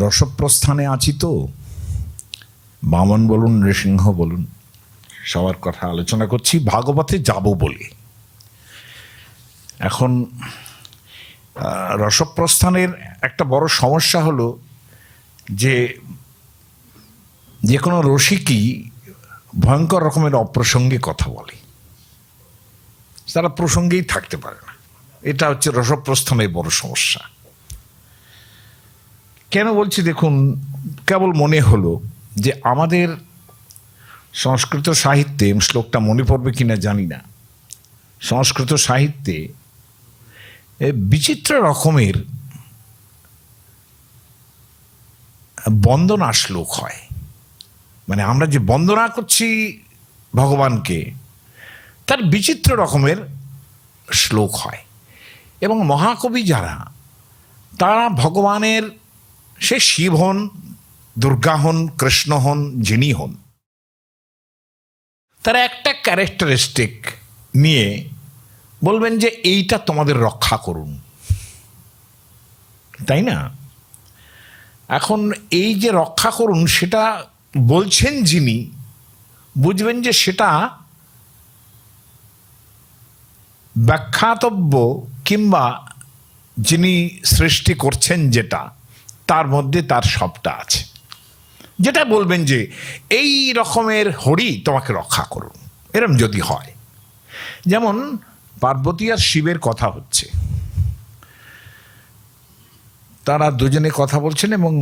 রসপ্রস্থানে আছি তো, বামন বলুন নৃসিংহ বলুন, সবার কথা আলোচনা করছি ভাগবতে যাব বলে। এখন রসপ্রস্থানের একটা বড় সমস্যা হলো যে কোনো রসিকই ভয়ঙ্কর রকমের অপ্রসঙ্গে কথা বলে, তারা প্রসঙ্গেই থাকতে পারে না। এটা হচ্ছে রসপ্রস্থানের বড় সমস্যা। কেন বলছি দেখুন, কেবল মনে হলো যে আমাদের সংস্কৃত সাহিত্যে, শ্লোকটা মনে পড়বে কিনা জানি না, সংস্কৃত সাহিত্যে বিচিত্র রকমের বন্দনা শ্লোক হয়। মানে আমরা যে বন্দনা করছি ভগবানকে, তার বিচিত্র রকমের শ্লোক হয়। এবং মহাকবি যারা, তারা ভগবানের, সে শিব হন, দুর্গা হন, কৃষ্ণ হন, যিনি হন, তারা একটা ক্যারেক্টারিস্টিক নিয়ে বলবেন যে এইটা তোমাদের রক্ষা করুন, তাই না? এখন এই যে রক্ষা করুন সেটা বলছেন যিনি, বুঝবেন যে সেটা ব্যাখ্যাতব্য কিংবা যিনি সৃষ্টি করছেন যেটা, তার মধ্যে তার সবটা আছে। যেটা বলবেন যে এই রকমের হরি তোমাকে রক্ষা করুন, এরম যদি হয়। যেমন পার্বতী আর শিবের কথা হচ্ছে, তারা দুজনে কথা বলছেন এবং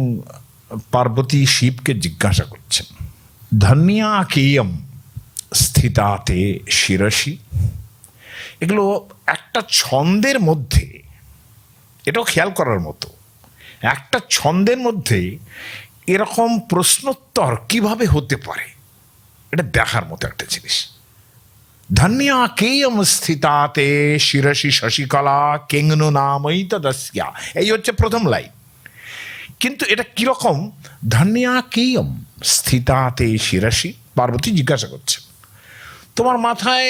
পার্বতী শিবকে জিজ্ঞাসা করছেন, ধন্যা কেয়ম স্থিতাতে শিরসি। এগুলো একটা ছন্দের মধ্যে, এটাও খেয়াল করার মতো, একটা ছন্দের মধ্যে এরকম প্রশ্নোত্তর কিভাবে হতে পারে, এটা দেখার মতো একটা জিনিস। ধন্যা কেয়ম স্থিতাতে শিরসি শশিকলা কেঙ্গনু নামই তদস্যা, এই হচ্ছে প্রথম লাইন। কিন্তু এটা কিরকম? ধন্যা কেয়ম স্থিতাতে শিরসি, পার্বতী জিজ্ঞাসা করছেন, তোমার মাথায়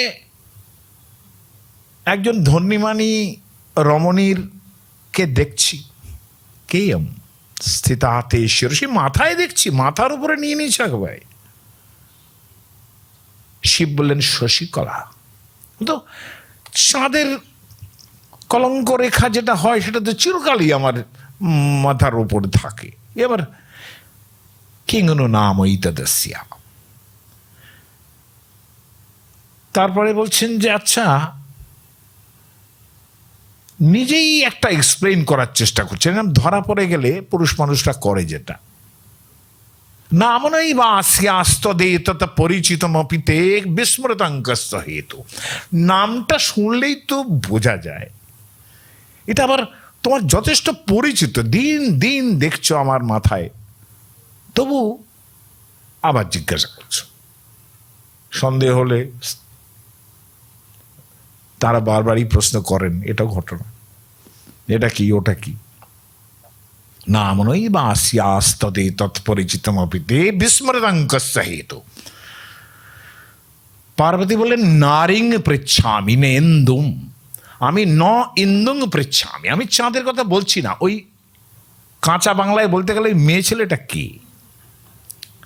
একজন ধন্যমানী রমণীর কে দেখছি, কেয়ম স্থিতাতে শিরসি, মাথায় দেখছি, মাথার উপরে নিয়ে নিয়েছে একবারে। শিব বললেন শশিকলা, তো চাঁদের কলঙ্ক রেখা যেটা হয় সেটা তো চিরকালই আমার মাথার উপরে থাকে। এবার কিঙ্গনু নাম ইতদস্যা, তারপরে বলছেন যে আচ্ছা, নিজেই একটা এক্সপ্লেইন করার চেষ্টা করছেন। ধরা পড়ে গেলে পুরুষ মানুষরা করে যেটা, নামনই বা আসিয়াস্তদে তত পরিচিতমপিতে বিস্মৃতাঙ্কস্ত হেতু, নামটা শুনলেই তো বোঝা যায় এটা আবার তোমার যথেষ্ট পরিচিত, দিন দিন দেখছো আমার মাথায়, তবু আবার জিজ্ঞাসা করছো। সন্দেহ হলে তারা বারবারই প্রশ্ন করেন, এটাও ঘটনা, এটা কি ওটা কি, নামনই বা আসিয়াস্তদে তৎপরিচিতমপিতে বিস্মৃতাঙ্কস্য হেতু। পার্বতী বললেন নারিং পৃচ্ছামি ন ইন্দুম, আমি ন ইন্দুং পৃচ্ছামি, আমি চাঁদের কথা বলছি না। ওই কাঁচা বাংলায় বলতে গেলে মেয়ে ছেলেটা কি,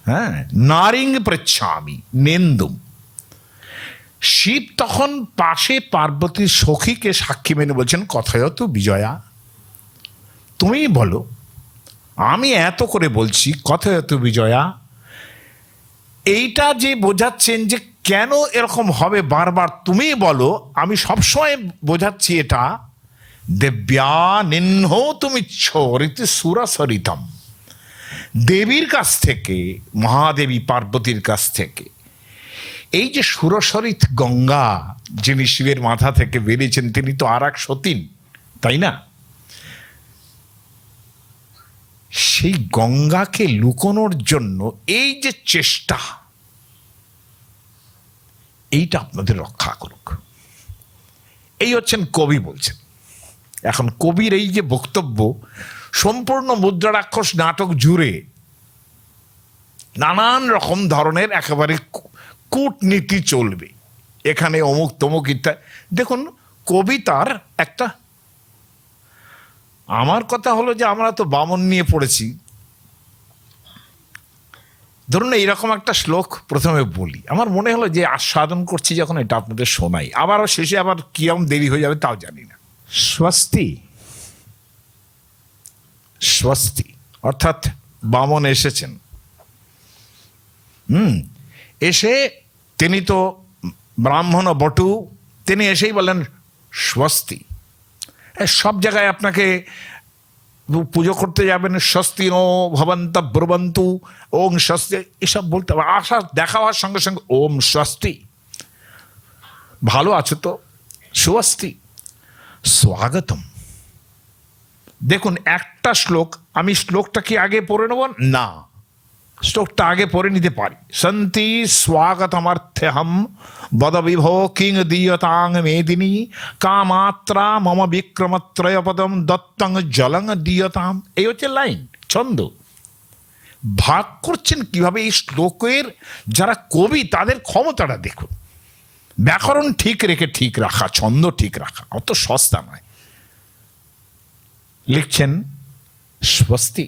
হ্যাঁ, নারিং পৃচ্ছামি নেন্দুম। শিব তখন পাশে পার্বতীর সখীকে সাক্ষী মেনে বলছেন, কথয়তু বিজয়া, তুমি বলো, আমি এত করে বলছি, কথয়তু বিজয়া। এইটা যে বোঝাচ্ছেন যে কেন এরকম হবে বারবার, তুমি বলো, আমি সবসময় বোঝাচ্ছি এটা। দেব্যা নিহ্ন তুমি ছরিতে সুরসরিতম, দেবীর কাছ থেকে, মহাদেবী পার্বতীর কাছ থেকে এই যে সুরসরিত গঙ্গা, যিনি শিবের মাথা থেকে বেরিয়েছেন, তিনি তো আর এক সতীন, তাই না? সেই গঙ্গাকে লুকোনোর জন্য এই যে চেষ্টা, এইটা আপনাদের রক্ষা করুক, এই হচ্ছেন কবি বলছেন। এখন কবির এই যে বক্তব্য, সম্পূর্ণ মুদ্রারাক্ষস নাটক জুড়ে নানান রকম ধরনের একেবারে কূটনীতি চলবে, এখানে অমুক তমুক ইত্যাদি। দেখুন কবিতার একটা, আমার কথা হলো যে আমরা তো বামন নিয়ে পড়েছি, ধরুন এইরকম একটা শ্লোক প্রথমে বলি, আমার মনে হলো যে আস্বাদন করছি যখন এটা আপনাদের শোনাই, আবারও শেষে আবার কিরম দেরি হয়ে যাবে তাও জানি না। স্বস্তি, স্বস্তি অর্থাৎ বামন এসেছেন। এসে তিনি তো ব্রাহ্মণ বটু, তিনি এসেই বললেন স্বস্তি। সব জায়গায় আপনাকে পুজো করতে যাবেন, স্বস্তি নো ভবন্ত ব্রবন্তু ওম স্বস্তি, এসব বলতে হবে। আশা দেখা হওয়ার সঙ্গে সঙ্গে ওম স্বস্তি, ভালো আছো তো, স্বস্তি, স্বাগতম। দেখুন একটা শ্লোক, আমি শ্লোকটা কি আগে পড়ে নেব? না, শ্লোকটা আগে পড়ে নিতে পারি। সন্তি স্বাগতমর্থ্যহম বদ বিভো কিং দীয়তাং মেদিনী কামাত্রা মম বিক্রমত্রয়পদম দত্তং জলং দীয়তাম। এই হচ্ছে লাইন, ছন্দ। ভাগ করছেন কিভাবে এই শ্লোকের যারা কবি তাদের ক্ষমতাটা দেখুন। ব্যাকরণ ঠিক রেখে ঠিক রাখা, ছন্দ ঠিক রাখা অত সস্তা নয়। লিখছেন স্বস্তি,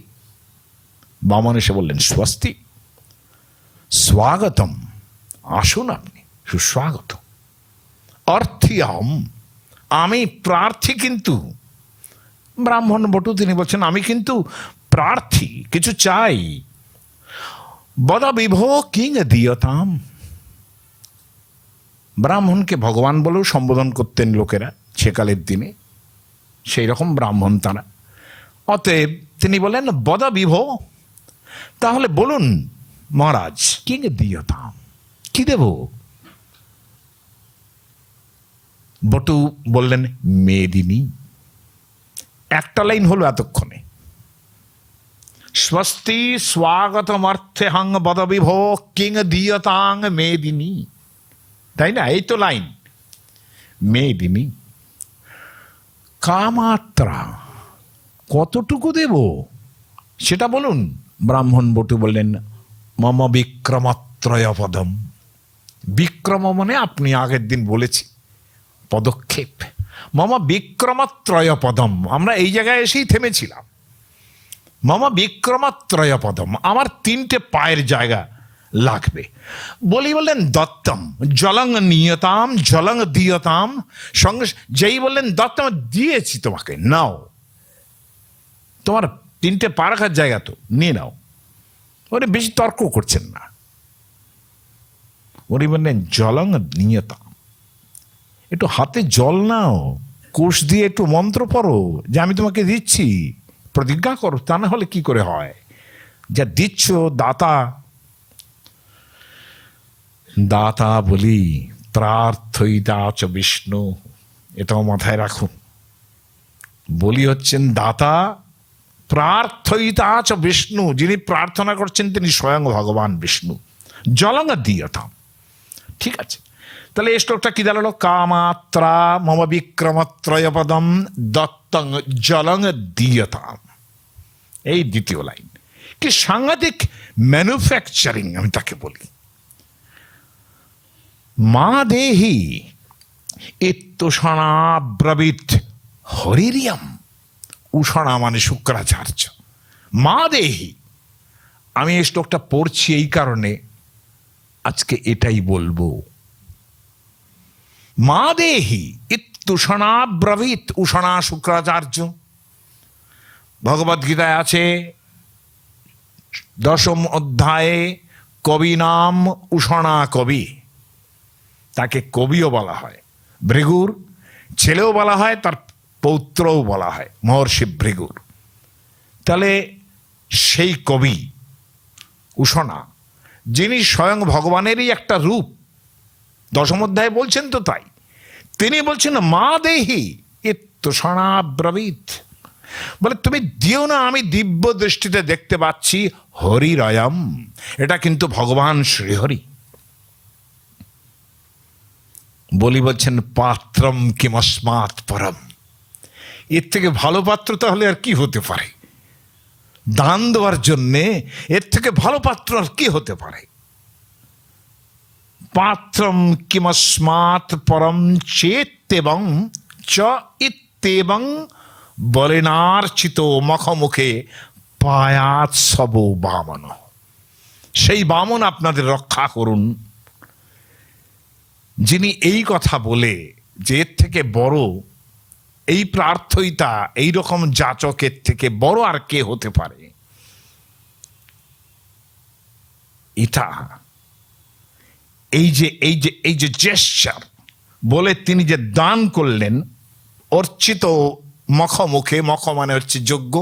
বামন এসে বললেন স্বস্তি, স্বাগতম, আসুন আপনি, সুস্বাগত। অর্থ্যহম, আমি প্রার্থী কিন্তু। ব্রাহ্মণ বটু তিনি বলছেন আমি কিন্তু প্রার্থী, কিছু চাই। বদ বিভো কিং দীয়তাম, ব্রাহ্মণকে ভগবান বলেও সম্বোধন করতেন লোকেরা সেকালের দিনে, সেই রকম ব্রাহ্মণ তারা। অতএব তিনি বলেন বদ বিভো, তাহলে বলুন মহারাজ কিং দীয়তাম, কি দেব? বটু বললেন মেদিনী। একটা লাইন হলো এতক্ষণে, স্বস্তি স্বাগতমর্থ্যহং বদ বিভো কিং দীয়তাং মেদিনী, তাই না? এই তো লাইন, মেদিনী। কামাত্রা, কতটুকু দেব সেটা বলুন। ব্রাহ্মণ বটু বললেন মম বিক্রমত্রয়পদম। বিক্রম মানে আপনি আগের দিন বলেছি পদক্ষেপ। মম বিক্রমত্রয়পদম, আমরা এই জায়গায় এসেই থেমেছিলাম। মম বিক্রমত্রয়পদম, আমার 3টে পায়ের জায়গা লাগবে। বললেন দত্তম জলং নিয়তাম জলং দীয়তাম, সঙ্গে যেই বললেন দত্তম, দিয়েছি তোমাকে, নাও, তোমার 3টে পা রাখার জায়গা তো নিয়ে নাও। ওরে বেশি তর্ক করছেন না, উনি বললেন জলং নিয়তাম, একটু হাতে জল নাও, কোষ দিয়ে একটু মন্ত্র পড়ো যে আমি তোমাকে দিচ্ছি, প্রতিজ্ঞা করো, তা না হলে কি করে হয়? যা দিচ্ছ দাতা, দাতা বলি প্রার্থয়িতা চ বিষ্ণু, এটাও মাথায় রাখুন। বলি হচ্ছেন দাতা, প্রার্থয়িতা চ বিষ্ণু, যিনি প্রার্থনা করছেন তিনি স্বয়ং ভগবান বিষ্ণু। জলং দীয়তাম, ঠিক আছে। তাহলে এই শ্লোকটা কি দাঁড়ালো? কামাত্রা মম বিক্রমত্রয়পদম দত্তং জলং দীয়তাম, এই দ্বিতীয় লাইন। কি সাংঘাতিক ম্যানুফ্যাকচারিং আমি তাকে বলি। মা দেহি ইত্যুষণা ব্রবীত হরিরিয়ম, উষণা মানে শুক্রাচার্য। মা দেহি, আমি এই শ্লোকটা পড়ছি এই কারণে আজকে এটাই বলবো। মা দেহি ইত্যুষণা ব্রবীত, উষণা শুক্রাচার্য। ভগবদ্গীতায় আছে 10ম অধ্যায়ে কবি নাম উষণা কবি, তাকে কবিও বলা হয়। ভৃগুর ছেলেও বলা হয়, তার পৌত্রও বলা হয় মহর্ষি ভৃগুর। তাহলে সেই কবি উষণা, যিনি স্বয়ং ভগবানেরই একটা রূপ, 10ম অধ্যায়ে বলছেন তো তাই, তিনি বলছেন মা দেহি ইত্যুষণা ব্রবীত, বলে তুমি দিও না, আমি দিব্য দৃষ্টিতে দেখতে পাচ্ছি হরিরয়ম, এটা কিন্তু ভগবান শ্রীহরি। বলি বলছেন পাত্রম কিমস্মাৎ পরম, এর থেকে ভালো পাত্র তাহলে আর কি হতে পারে? দান দেওয়ার জন্যে এর থেকে ভালো পাত্র আর কি হতে পারে? পাত্রম কিমস্মাৎ পরম চেত্যেবং চ ইত্যেবং বলেনার্চিত মখমুখে পায়াৎ সব বামন। সেই বামন আপনাদের রক্ষা করুন, যিনি এই কথা বলে যে এর থেকে বড় এই প্রার্থইতা, এই রকম যাচকের থেকে বড় আর কে হতে পারে। এটা এই যে জেস্চার বলে তিনি যে দান করলেন, অর্চিত মুখে, মুখ মানে হচ্ছে যজ্ঞ,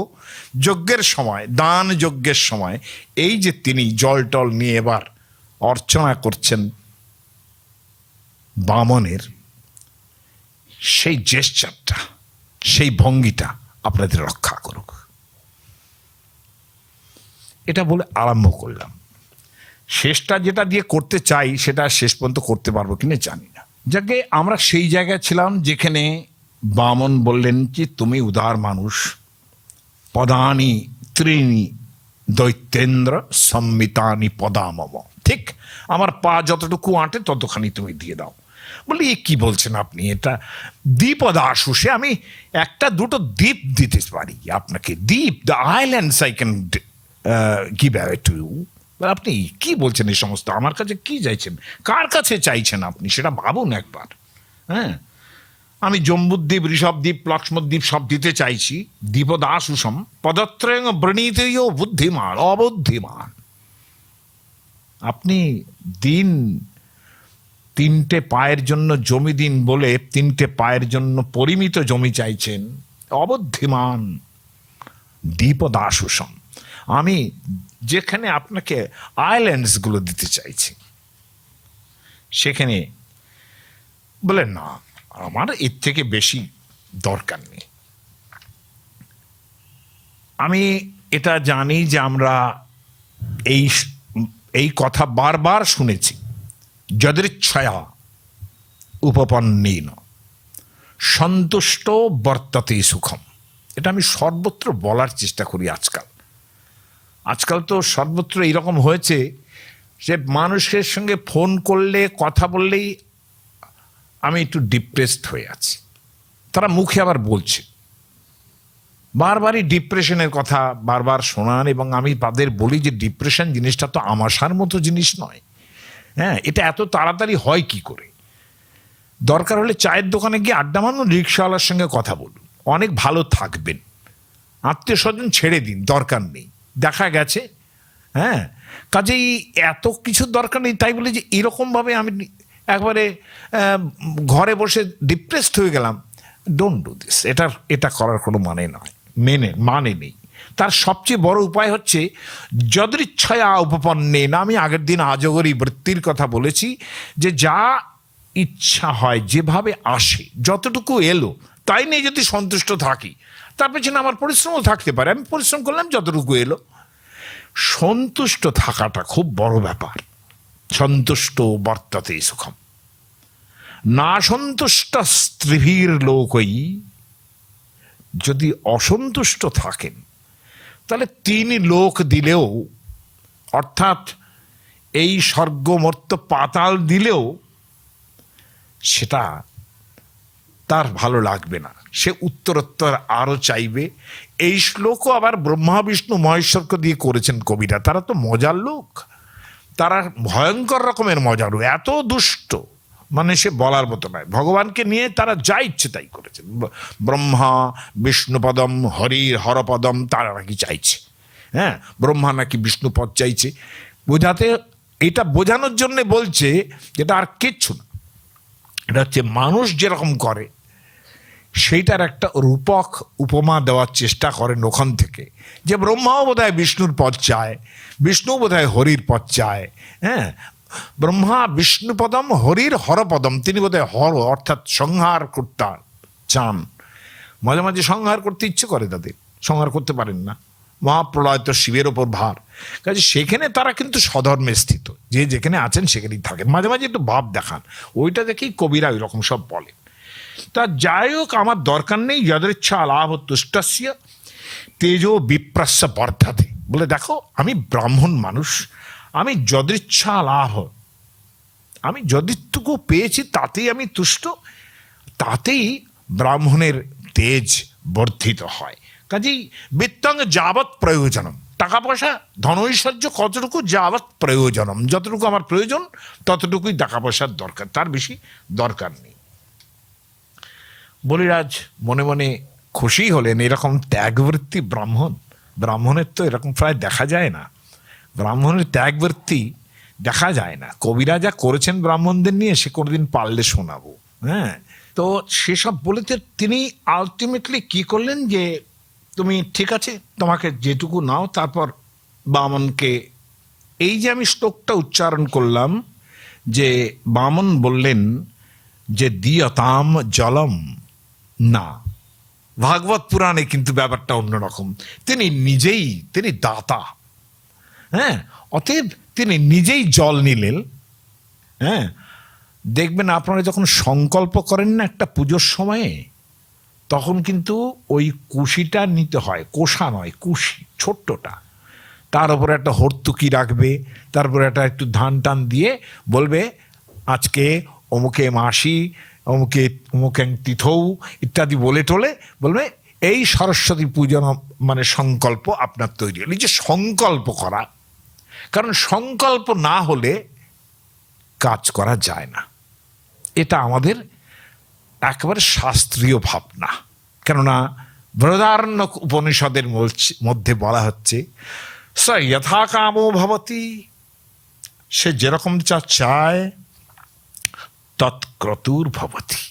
যজ্ঞের সময়, দান যজ্ঞের সময় এই যে তিনি জল টল নিয়ে এবার অর্চনা করছেন বামনের, সেই জেস্চারটা, সেই ভঙ্গিটা আপনাদের রক্ষা করুক, এটা বলে আরম্ভ করলাম। শেষটা যেটা দিয়ে করতে চাই সেটা শেষ পর্যন্ত করতে পারবো কিনা জানি না। যাকে আমরা সেই জায়গায় ছিলাম যেখানে বামন বললেন যে তুমি উদার মানুষ, পদানি ত্রিণী দৈত্যেন্দ্র সম্মিতানি পদামম, ঠিক আমার পা যতটুকু আঁটে ততখানি তুমি দিয়ে দাও। বলি এ কি বলছেন আপনি, এটা দ্বীপদাসু, সে আমি একটা দুটো দ্বীপ দিতে পারি আপনাকে, দ্বীপ, the islands I can give away to you. আপনি কি বলছেন এই সমস্ত, আমার কাছে কি চাইছেন, কার কাছে চাইছেন আপনি সেটা ভাবুন একবার। হ্যাঁ, আমি জম্বুদ্বীপ, ঋষভদ্বীপ, লক্ষ্মদ্বীপ সব দিতে চাইছি, দ্বীপদাসুষম পদত্রয়ং বৃণীতেয় বুদ্ধিমান অবুদ্ধিমান। আপনি দিন, তিনটে পায়ের জন্য জমি দিন বলে তিনটে পায়ের জন্য পরিমিত জমি চাইছেন, অবুদ্ধিমান। দ্বীপদাসুষম, আমি যেখানে আপনাকে আইল্যান্ডস গুলো দিতে চাইছি সেখানে বলে না, আমার এর থেকে বেশি দরকার নেই। আমি এটা জানি যে আমরা এই কথা বারবার শুনেছি, যদৃচ্ছয়া উপপন্নেন সন্তুষ্ট বর্ততে সুখম। এটা আমি সর্বত্র বলার চেষ্টা করি। আজকাল তো সর্বত্র এইরকম হয়েছে যে মানুষের সঙ্গে ফোন করলে, কথা বললেই আমি একটু ডিপ্রেসড হয়ে আছি, তারা মুখে আবার বলছে, বারবারই ডিপ্রেশনের কথা বারবার শোনান, এবং আমি তাদের বলি যে ডিপ্রেশন জিনিসটা তো আমাশার মতো জিনিস নয়। হ্যাঁ, এটা এত তাড়াতাড়ি হয় কি করে? দরকার হলে চায়ের দোকানে গিয়ে আড্ডা মারুন, রিক্সাওয়ালার সঙ্গে কথা বলুন, অনেক ভালো থাকবেন। আত্মীয় স্বজন ছেড়ে দিন, দরকার নেই, দেখা গেছে। হ্যাঁ, কাজেই এত কিছু দরকার নেই। তাই বলে যে এরকমভাবে আমি একবারে ঘরে বসে ডিপ্রেসড হয়ে গেলাম, ডোন্ট ডু দিস। এটা করার কোনো মানে নেই। তার সবচেয়ে বড় উপায় হচ্ছে যদৃচ্ছয়া উপপন্নে না। আমি আগের দিন আজগরী বৃত্তির কথা বলেছি যে যা ইচ্ছা হয়, যেভাবে আসে, যতটুকু এলো তাই নিয়ে যদি সন্তুষ্ট থাকি, তার পেছনে আমার পরিশ্রমও থাকতে পারে, আমি পরিশ্রম করলাম, যতটুকু এলো। সন্তুষ্ট থাকাটা খুব বড় ব্যাপার। সন্তুষ্ট বর্ততে সুখম, না সন্তুষ্ট স্ত্রীভীর লোকই। যদি অসন্তুষ্ট থাকেন তাহলে তিনি লোক দিলেও, অর্থাৎ এই স্বর্গ মর্ত্য পাতাল দিলেও সেটা তার ভালো লাগবে না, সে উত্তরোত্তর আরো চাইবে। এই শ্লোকও আবার ব্রহ্মা বিষ্ণু মহেশ্বরকে দিয়ে করেছেন কবিরা। তারা তো মজার লোক, তারা ভয়ঙ্কর রকমের মজারু, এত দুষ্ট মানে সে বলার মতো নয়। ভগবানকে নিয়ে তারা যা ইচ্ছে তাই করেছেন। ব্রহ্মা বিষ্ণুপদম হরির হরপদম তারা নাকি চাইছে। হ্যাঁ, ব্রহ্মা নাকি বিষ্ণুপদ চাইছে, বোঝাতে, এটা বোঝানোর জন্য বলছে, যেটা আর কিচ্ছু না। এটা হচ্ছে মানুষ যেরকম করে সেইটার একটা রূপক উপমা দেওয়ার চেষ্টা করেন ওখান থেকে, যে ব্রহ্মাও বোধহয় বিষ্ণুর পদ চায়, বিষ্ণু বোধহয় হরির পদ চায়। হ্যাঁ, ব্রহ্মা বিষ্ণুপদম হরির হরপদম, তিনি বোধহয় হর অর্থাৎ সংহার করতে চান। মাঝে মাঝে সংহার করতে ইচ্ছে করে তাদের, সংহার করতে পারেন না, মহাপ্রলয় তো শিবের ওপর ভার। কাজে সেখানে তারা কিন্তু স্বধর্মে স্থিত, যে যেখানে আছেন সেখানেই থাকেন। মাঝে মাঝে একটু ভাব দেখান, ওইটা দেখেই কবিরা ওই রকম সব বলেন। তা যাই হোক, আমার দরকার নেই। যদৃচ্ছা লাভ তুষ্টস্য তেজো বিপ্রস্য বর্ধতে। বলে দেখো, আমি ব্রাহ্মণ মানুষ, আমি যদৃচ্ছা লাভ, আমি যদিটুকু পেয়েছি তাতেই আমি তুষ্ট, তাতেই ব্রাহ্মণের তেজ বর্ধিত হয়। কাজেই বিত্তং যাবৎ প্রয়োজনম, টাকা পয়সা ধন ঐশ্বর্য কতটুকু যাবৎ প্রয়োজনম, যতটুকু আমার প্রয়োজন ততটুকুই টাকা পয়সার দরকার, তার বেশি দরকার নেই। বলিরাজ মনে মনে খুশি হলেন, এরকম ত্যাগবৃত্তি ব্রাহ্মণের তো এরকম প্রায় দেখা যায় না, ব্রাহ্মণের ত্যাগবৃত্তি দেখা যায় না। কবিরা যা করেছেন ব্রাহ্মণদের নিয়ে সে কোনোদিন পারলে শোনাবো। হ্যাঁ, তো সেসব বলেতে তিনি আলটিমেটলি কি করলেন যে তুমি ঠিক আছে, তোমাকে যেটুকু নাও। তারপর বামনকে, এই যে আমি শ্লোকটা উচ্চারণ করলাম, যে বামন বললেন যে দিয়তাম জলম, না, ভাগবত পুরাণে কিন্তু ব্যাপারটা অন্যরকম। তিনি দাতা। হ্যাঁ, অতএব তিনি নিজেই জল নিলেন। হ্যাঁ, দেখবেন আপনারা যখন সংকল্প করেন না একটা পুজোর সময়ে, তখন কিন্তু ওই কুশিটা নিতে হয়, কোষা নয়, কুশি ছোট্টটা, তার উপরে একটা হর্তুকি রাখবে, তারপরে একটা একটু ধান টান দিয়ে বলবে আজকে অমুকে মাসি, অমুকে অমুকে তিথৌ ইত্যাদি বলে টোলে বলবে এই সরস্বতী পূজা মানে সংকল্প আপনার তৈরি হল। এই যে সংকল্প করা, কারণ সংকল্প না হলে কাজ করা যায় না, এটা আমাদের একেবারে শাস্ত্রীয় ভাবনা। কেননা বৃহদারণ্যক উপনিষদের মধ্যে বলা হচ্ছে স যথা কামো ভবতি, সে যেরকম যা চায় তৎক্রতুর ভবতি।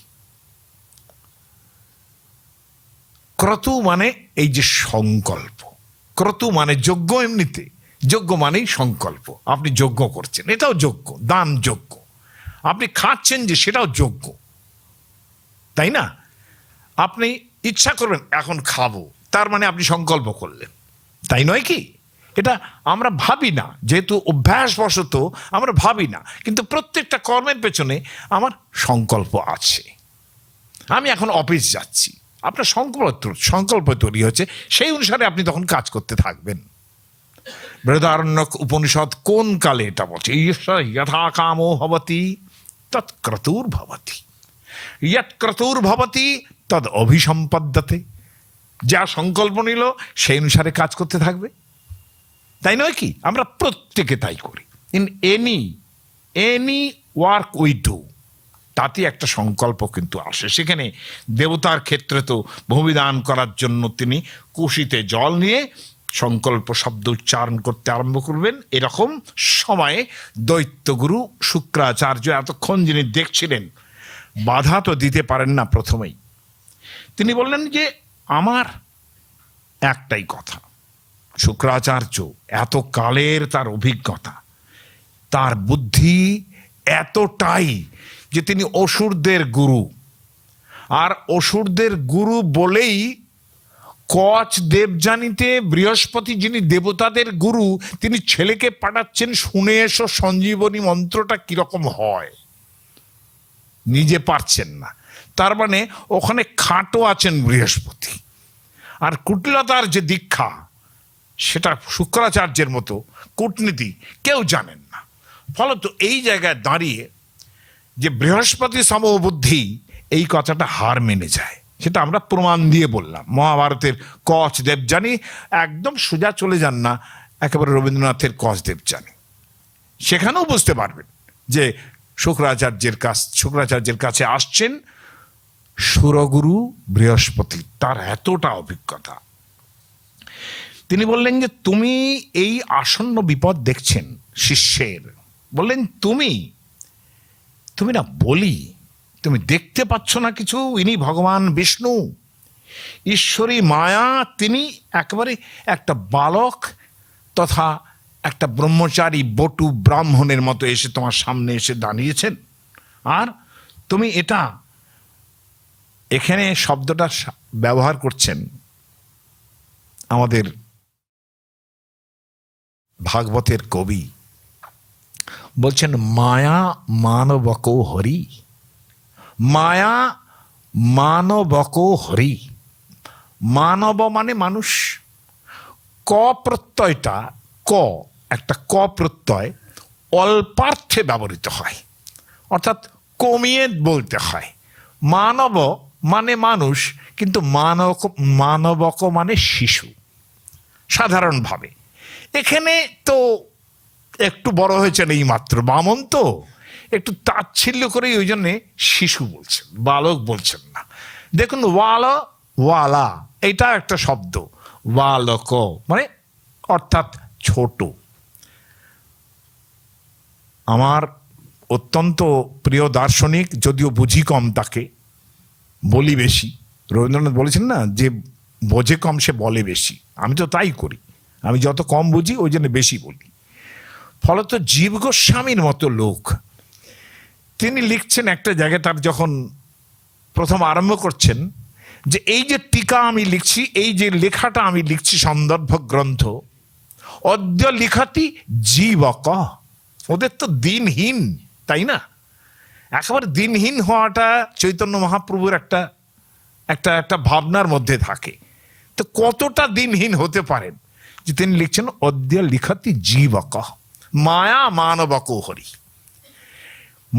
ক্রতু মানে এই যে সংকল্প, ক্রতু মানে যজ্ঞ, এমনিতে যজ্ঞ মানেই সংকল্প। আপনি যজ্ঞ করছেন, এটাও যজ্ঞ, দান যজ্ঞ। আপনি খাচ্ছেন যে, সেটাও যজ্ঞ, তাই না? আপনি ইচ্ছা করবেন এখন খাবো, তার মানে আপনি সংকল্প করলেন, তাই নয় কি? এটা আমরা ভাবি না, যেহেতু অভ্যাসবশত আমরা ভাবি না, কিন্তু প্রত্যেকটা কর্মের পেছনে আমার সংকল্প আছে। আমি এখন অফিস যাচ্ছি, আপনার সংকল্প তৈরি হচ্ছে, সেই অনুসারে আপনি তখন কাজ করতে থাকবেন। বৃহদারণ্যক উপনিষদ কোন কালে এটা বলছে, যথা কামো ভবতি তৎক্রতুর ভবতি, ইয়ৎক্রতুর ভবতি তদ অভিসম্পদ্যতে। যা সংকল্প নিল সেই অনুসারে কাজ করতে থাকবে, তাই নয় কি? আমরা প্রত্যেকে তাই করি। In any work we do, তাতে একটা সংকল্প কিন্তু আসে। সেখানে দেবতার ক্ষেত্রে তো ভূমিদান করার জন্য তিনি কুশিতে জল নিয়ে সংকল্প শব্দ উচ্চারণ করতে আরম্ভ করবেন। এরকম সময়ে দৈত্যগুরু শুক্রাচার্য এতক্ষণ যিনি দেখছিলেন, বাধা তো দিতে পারেন না প্রথমেই। তিনি বললেন যে আমার একটাই কথা, শুক্রাচার্য এত কালের তার অভিজ্ঞতা, তার বুদ্ধি এতটাই যে তিনি অসুরদের গুরু, আর অসুরদের গুরু বলেই কচ দেবযানীতে বৃহস্পতি যিনি দেবতাদের গুরু, তিনি ছেলেকে পাঠাচ্ছেন শুনে এসো সঞ্জীবনী মন্ত্রটা কিরকম হয়। নিজে পারছেন না, তার মানে ওখানে খাটো আছেন বৃহস্পতি। আর কুটিলতার যে দীক্ষা, সেটা শুক্রাচার্যের মতো কূটনীতি কেউ জানেন না। ফলত এই জায়গায় দাঁড়িয়ে যে বৃহস্পতি সমবুদ্ধি, এই কথাটা হার মেনে যায়, সেটা আমরা প্রমাণ দিয়ে বললাম। মহাভারতের কচ দেবযানী, একদম সোজা চলে যান না একেবারে রবীন্দ্রনাথের কচ দেবযানী, সেখানেও বুঝতে পারবেন যে শুক্রাচার্যের কাছে আসছেন সুরগুরু বৃহস্পতি, তার এতটা অভিজ্ঞতা। তিনি বললেন যে তুমি এই আসন্ন বিপদ দেখছেন শিষ্যের, বললেন তুমি না বলি, তুমি দেখতে পাচ্ছ না কিছু, ইনি ভগবান বিষ্ণু, ঈশ্বরী মায়া। তিনি একেবারে একটা বালক তথা একটা ব্রহ্মচারী বটু ব্রাহ্মণের মতো এসে তোমার সামনে এসে দাঁড়িয়েছেন, আর তুমি এটা, এখানে শব্দটা ব্যবহার করছেন আমাদের ভাগবতের কবি, বলছেন মায়া মানবকো হরি, মায়া মানবকো হরি। মানব মানে মানুষ, ক প্রত্যয়টা, একটা ক প্রত্যয় অল্পার্থে ব্যবহৃত হয়, অর্থাৎ কমিয়ে বলতে হয়। মানব মানে মানুষ, কিন্তু মানবক মানে শিশু সাধারণভাবে। এখানে তো একটু বড় হয়েছেন এই মাত্র, বামন তো একটু তাচ্ছিল্য করে ওই জন্যে শিশু বলছেন, বালক বলছেন না। দেখুন ওয়ালা এটা একটা শব্দ, বালক মানে অর্থাৎ ছোট। আমার অত্যন্ত প্রিয় দার্শনিক, যদিও বুঝি কম তাকে, বলি বেশি। রবীন্দ্রনাথ বলেছেন না, যে বোঝে কম সে বলে বেশি। আমি তো তাই করি, আমি যত কম বুঝি ওই জন্য বেশি বলি। ফলত জীব গোস্বামীর মতো লোক তিনি লিখছেন একটা জায়গায়, তার যখন প্রথম আরম্ভ করছেন যে এই যে টিকা আমি লিখছি, এই যে লেখাটা আমি লিখছি সন্দর্ভ গ্রন্থ, অদ্য লিখাতি জীবক। ওদের তো দিনহীন, তাই না? একেবারে দিনহীন হওয়াটা চৈতন্য মহাপ্রভুর একটা একটা একটা ভাবনার মধ্যে থাকে। তো কতটা দিনহীন হতে পারেন যে তিনি লিখছেন অদ্য লিখাতি জীবক মায়া মানবক হরি।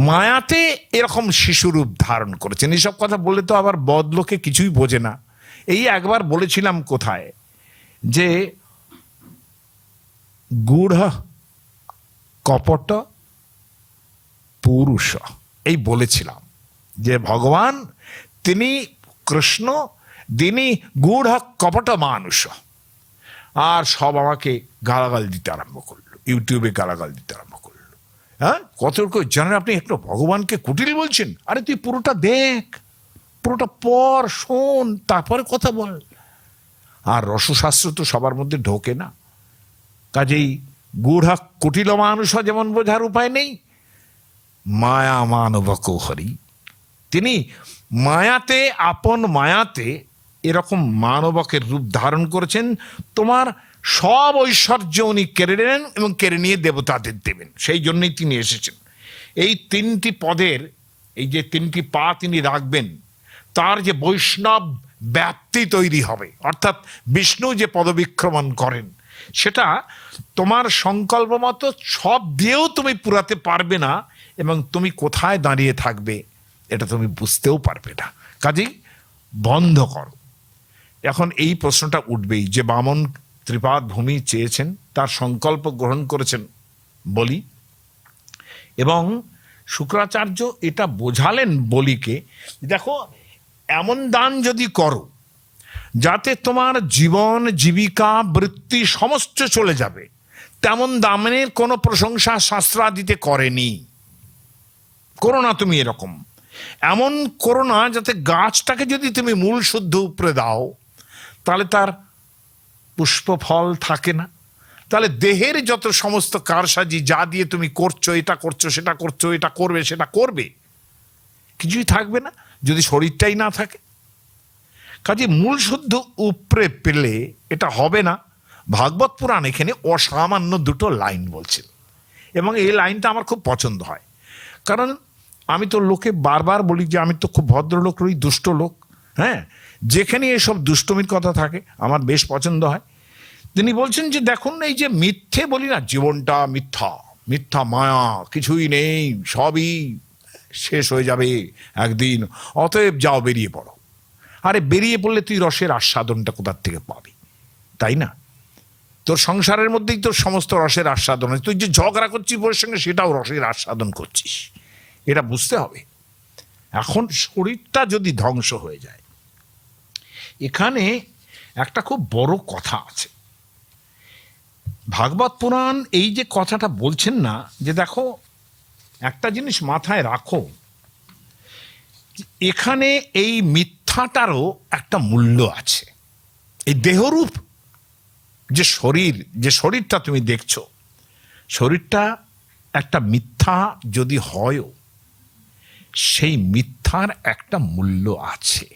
মায়াতে এরকম শিশুরূপ ধারণ করেছেন। এইসব কথা বললে তো আবার বদলোকে কিছুই বোঝে না। এই একবার বলেছিলাম কোথায়, যে গূঢ় কপট পুরুষ, এই বলেছিলাম যে ভগবান তিনি কৃষ্ণ, তিনি গূঢ় কপট মানুষ। আর সব আমাকে গালাগাল দিতে আরম্ভ করলো, ইউটিউবে গালাগাল দিতে আরম্ভ করলো। হ্যাঁ, কত জানেন আপনি একটু ভগবানকে কুটিল বলছেন? আরে তুই পুরোটা দেখ, পুরোটা পড়, শোন, তারপরে কথা বল। আর রসশাস্ত্র তো সবার মধ্যে ঢোকে না, কাজেই গূঢ় কুটিল মানুষ যেমন বোঝার উপায় নেই, মায়া মানবক হরি, তিনি মায়াতে, আপন মায়াতে এরকম মানবকের রূপ ধারণ করেছেন। তোমার সব ঐশ্বর্য উনি কেড়ে নেন এবং কেড়ে নিয়ে দেবতাদের দেবেন, সেই জন্যই তিনি এসেছেন। এই তিনটি পদের, এই যে তিনটি পা তিনি রাখবেন, তার যে বৈষ্ণব ব্যাপ্তি তৈরি হবে, অর্থাৎ বিষ্ণু যে পদবিক্রমণ করেন, সেটা তোমার সংকল্প মতো সব দিয়েও তুমি পুরাতে পারবে না, এবং তুমি কোথায় দাঁড়িয়ে থাকবে এটা তুমি বুঝতেও পারবে না। কাজেই বন্ধ করো। এখন এই প্রশ্নটা উঠবেই যে বামন ত্রিপাদ ভূমি চেয়েছেন, তার সংকল্প গ্রহণ করেছেন বলি, এবং শুক্রাচার্য এটা বোঝালেন বলিকে, দেখো এমন দান যদি করো যাতে তোমার জীবন জীবিকা বৃত্তি সমস্ত চলে যাবে, তেমন দানের কোনো প্রশংসা শাস্ত্রাদিতে করেনি। করো না তুমি এরকম, এমন করো না যাতে গাছটাকে যদি তুমি মূল শুদ্ধ উপরে দাও তাহলে তার পুষ্প ফল থাকে না, তাহলে দেহের যত সমস্ত কারসাজি যা দিয়ে তুমি করছো, এটা করছো সেটা করছো, এটা করবে সেটা করবে, কিছুই থাকবে না যদি শরীরটাই না থাকে। কাজে মূল শুদ্ধ উপরে পেলে এটা হবে না। ভাগবত পুরাণ এখানে অসামান্য দুটো লাইন বলছেন, এবং এই লাইনটা আমার খুব পছন্দ হয়, কারণ আমি তো লোকে বারবার বলি যে আমি তো খুব ভদ্রলোক রই, দুষ্ট লোক। হ্যাঁ, যেখানে এসব দুষ্টমির কথা থাকে আমার বেশ পছন্দ হয়। তিনি বলছেন যে দেখুন, এই যে মিথ্যে বলি না, জীবনটা মিথ্যা, মিথ্যা মায়া, কিছুই নেই, সবই শেষ হয়ে যাবে একদিন, অতএব যাও বেরিয়ে পড়ো। আরে বেরিয়ে পড়লে তুই রসের আস্বাদনটা কোথার থেকে পাবি, তাই না? তোর সংসারের মধ্যেই তোর সমস্ত রসের আস্বাদন আছে। তুই যে ঝগড়া করছিস ওর সঙ্গে, সেটাও রসের আস্বাদন করছিস, এটা বুঝতে হবে। এখন শরীরটা যদি ধ্বংস হয়ে যায়, এখানে একটা খুব বড় কথা আছে। ভাগবত পুরাণ এই যে কথাটা বলছেন না, যে দেখো একটা জিনিস মাথায় রাখো, এখানে এই মিথ্যাটারও একটা মূল্য আছে। এই দেহরূপ যে শরীর, যে শরীরটা তুমি দেখছো, শরীরটা একটা মিথ্যা যদি হয়ও, সেই মিথ্যার একটা মূল্য আছে।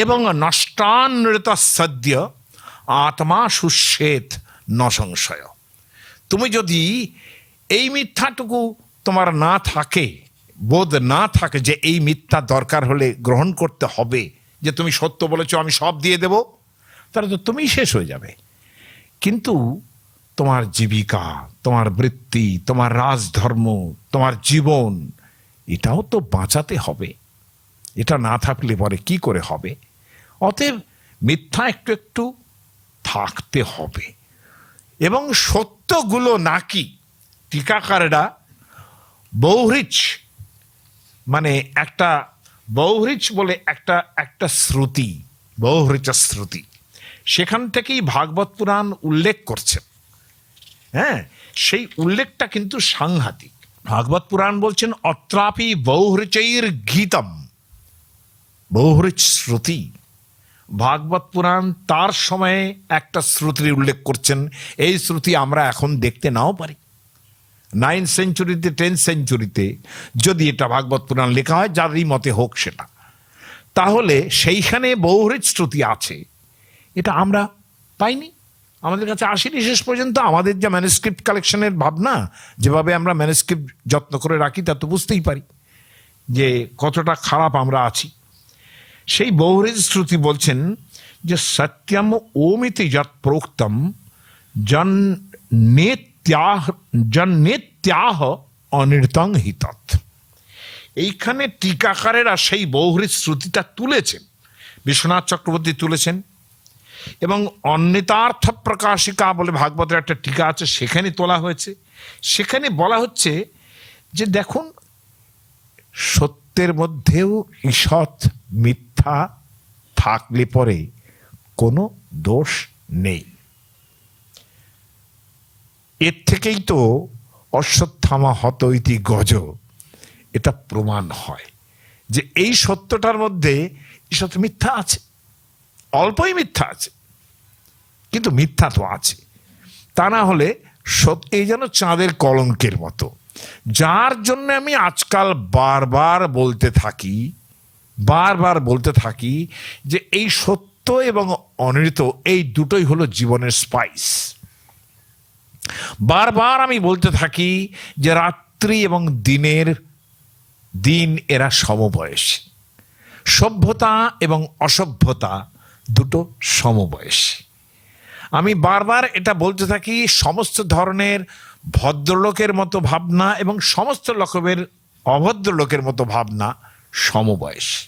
এবং নষ্টানৃত সদ্য আত্মা সুশ্বেত ন সংশয়। তুমি যদি এই মিথ্যাটুকু তোমার না থাকে, বোধ না থাকে যে এই মিথ্যা দরকার হলে গ্রহণ করতে হবে, যে তুমি সত্য বলেছো আমি সব দিয়ে দেব, তাহলে তো তুমি শেষ হয়ে যাবে। কিন্তু তোমার জীবিকা, তোমার বৃত্তি, তোমার রাজধর্ম, তোমার জীবন, এটাও তো বাঁচাতে হবে। এটা না থাকলে পরে কি করে হবে? অতএব মিথ্যা একটু একটু থাকতে হবে। এবং সত্যগুলো নাকি টিকাকারেরা বৌহৃচ, মানে একটা বৌহৃচ বলে একটা শ্রুতি, বৌহৃচ শ্রুতি, সেখান থেকেই ভাগবত পুরাণ উল্লেখ করছেন। হ্যাঁ, সেই উল্লেখটা কিন্তু সাংঘাতিক। ভাগবত পুরাণ বলছেন অত্রাপি বৌহৃচৈর গীতম, বৌহৃচ শ্রুতি। ভাগবত পুরাণ তার সময়ে একটা শ্রুতির উল্লেখ করছেন। এই শ্রুতি আমরা এখন দেখতে নাও পারি। 9th সেঞ্চুরিতে 10th সেঞ্চুরিতে যদি এটা ভাগবত পুরাণ লেখা হয়, যারই মতে হোক সেটা, তাহলে সেইখানে বৌহৃচ শ্রুতি আছে, এটা আমরা পাইনি, আমাদের কাছে আসেনি শেষ পর্যন্ত। আমাদের যা ম্যানুস্ক্রিপ্ট কালেকশনের ভাবনা, যেভাবে আমরা ম্যানুস্ক্রিপ্ট যত্ন করে রাখি, তা তো বুঝতেই পারি যে কতটা খারাপ আমরা আছি। সেই বৌহৃচ শ্রুতি বলছেন যে সত্যম ওমিতি যৎ প্রোক্তম জন্নেত্যাহ অনির্তং হিতৎ। এইখানে টিকাকারেরা সেই বৌহৃচ শ্রুতিটা তুলেছেন, বিশ্বনাথ চক্রবর্তী তুলেছেন, এবং অন্বিতার্থ প্রকাশিকা বলে ভাগবতের একটা টিকা আছে, সেখানে তোলা হয়েছে। সেখানে বলা হচ্ছে যে দেখুন, সত্যের মধ্যেও ঈষৎ মিথ্যা থাকলে পরে কোনো দোষ নেই। এর থেকেই তো অশ্বত্থামা হত ইতি গজ, এটা প্রমাণ হয় যে এই সত্যটার মধ্যে ঈষৎ মিথ্যা আছে, অল্পই মিথ্যা আছে, কিন্তু মিথ্যা তো আছে। তা না হলে এই যেন চাঁদের কলঙ্কের মতো, যার জন্য আমি আজকাল বারবার বলতে থাকি যে এই সত্য এবং অনৃত, এই দুটোই হলো জীবনের স্পাইস। বারবার আমি বলতে থাকি যে রাত্রি এবং দিন এরা সমবয়সী, সভ্যতা এবং অসভ্যতা দুটো সমবয়সী। আমি বারবার এটা বলতে থাকি, সমস্ত ধরনের ভদ্রলোকের মতো ভাবনা এবং সমস্ত রকমের অভদ্রলোকের মতো ভাবনা সমবয়সী।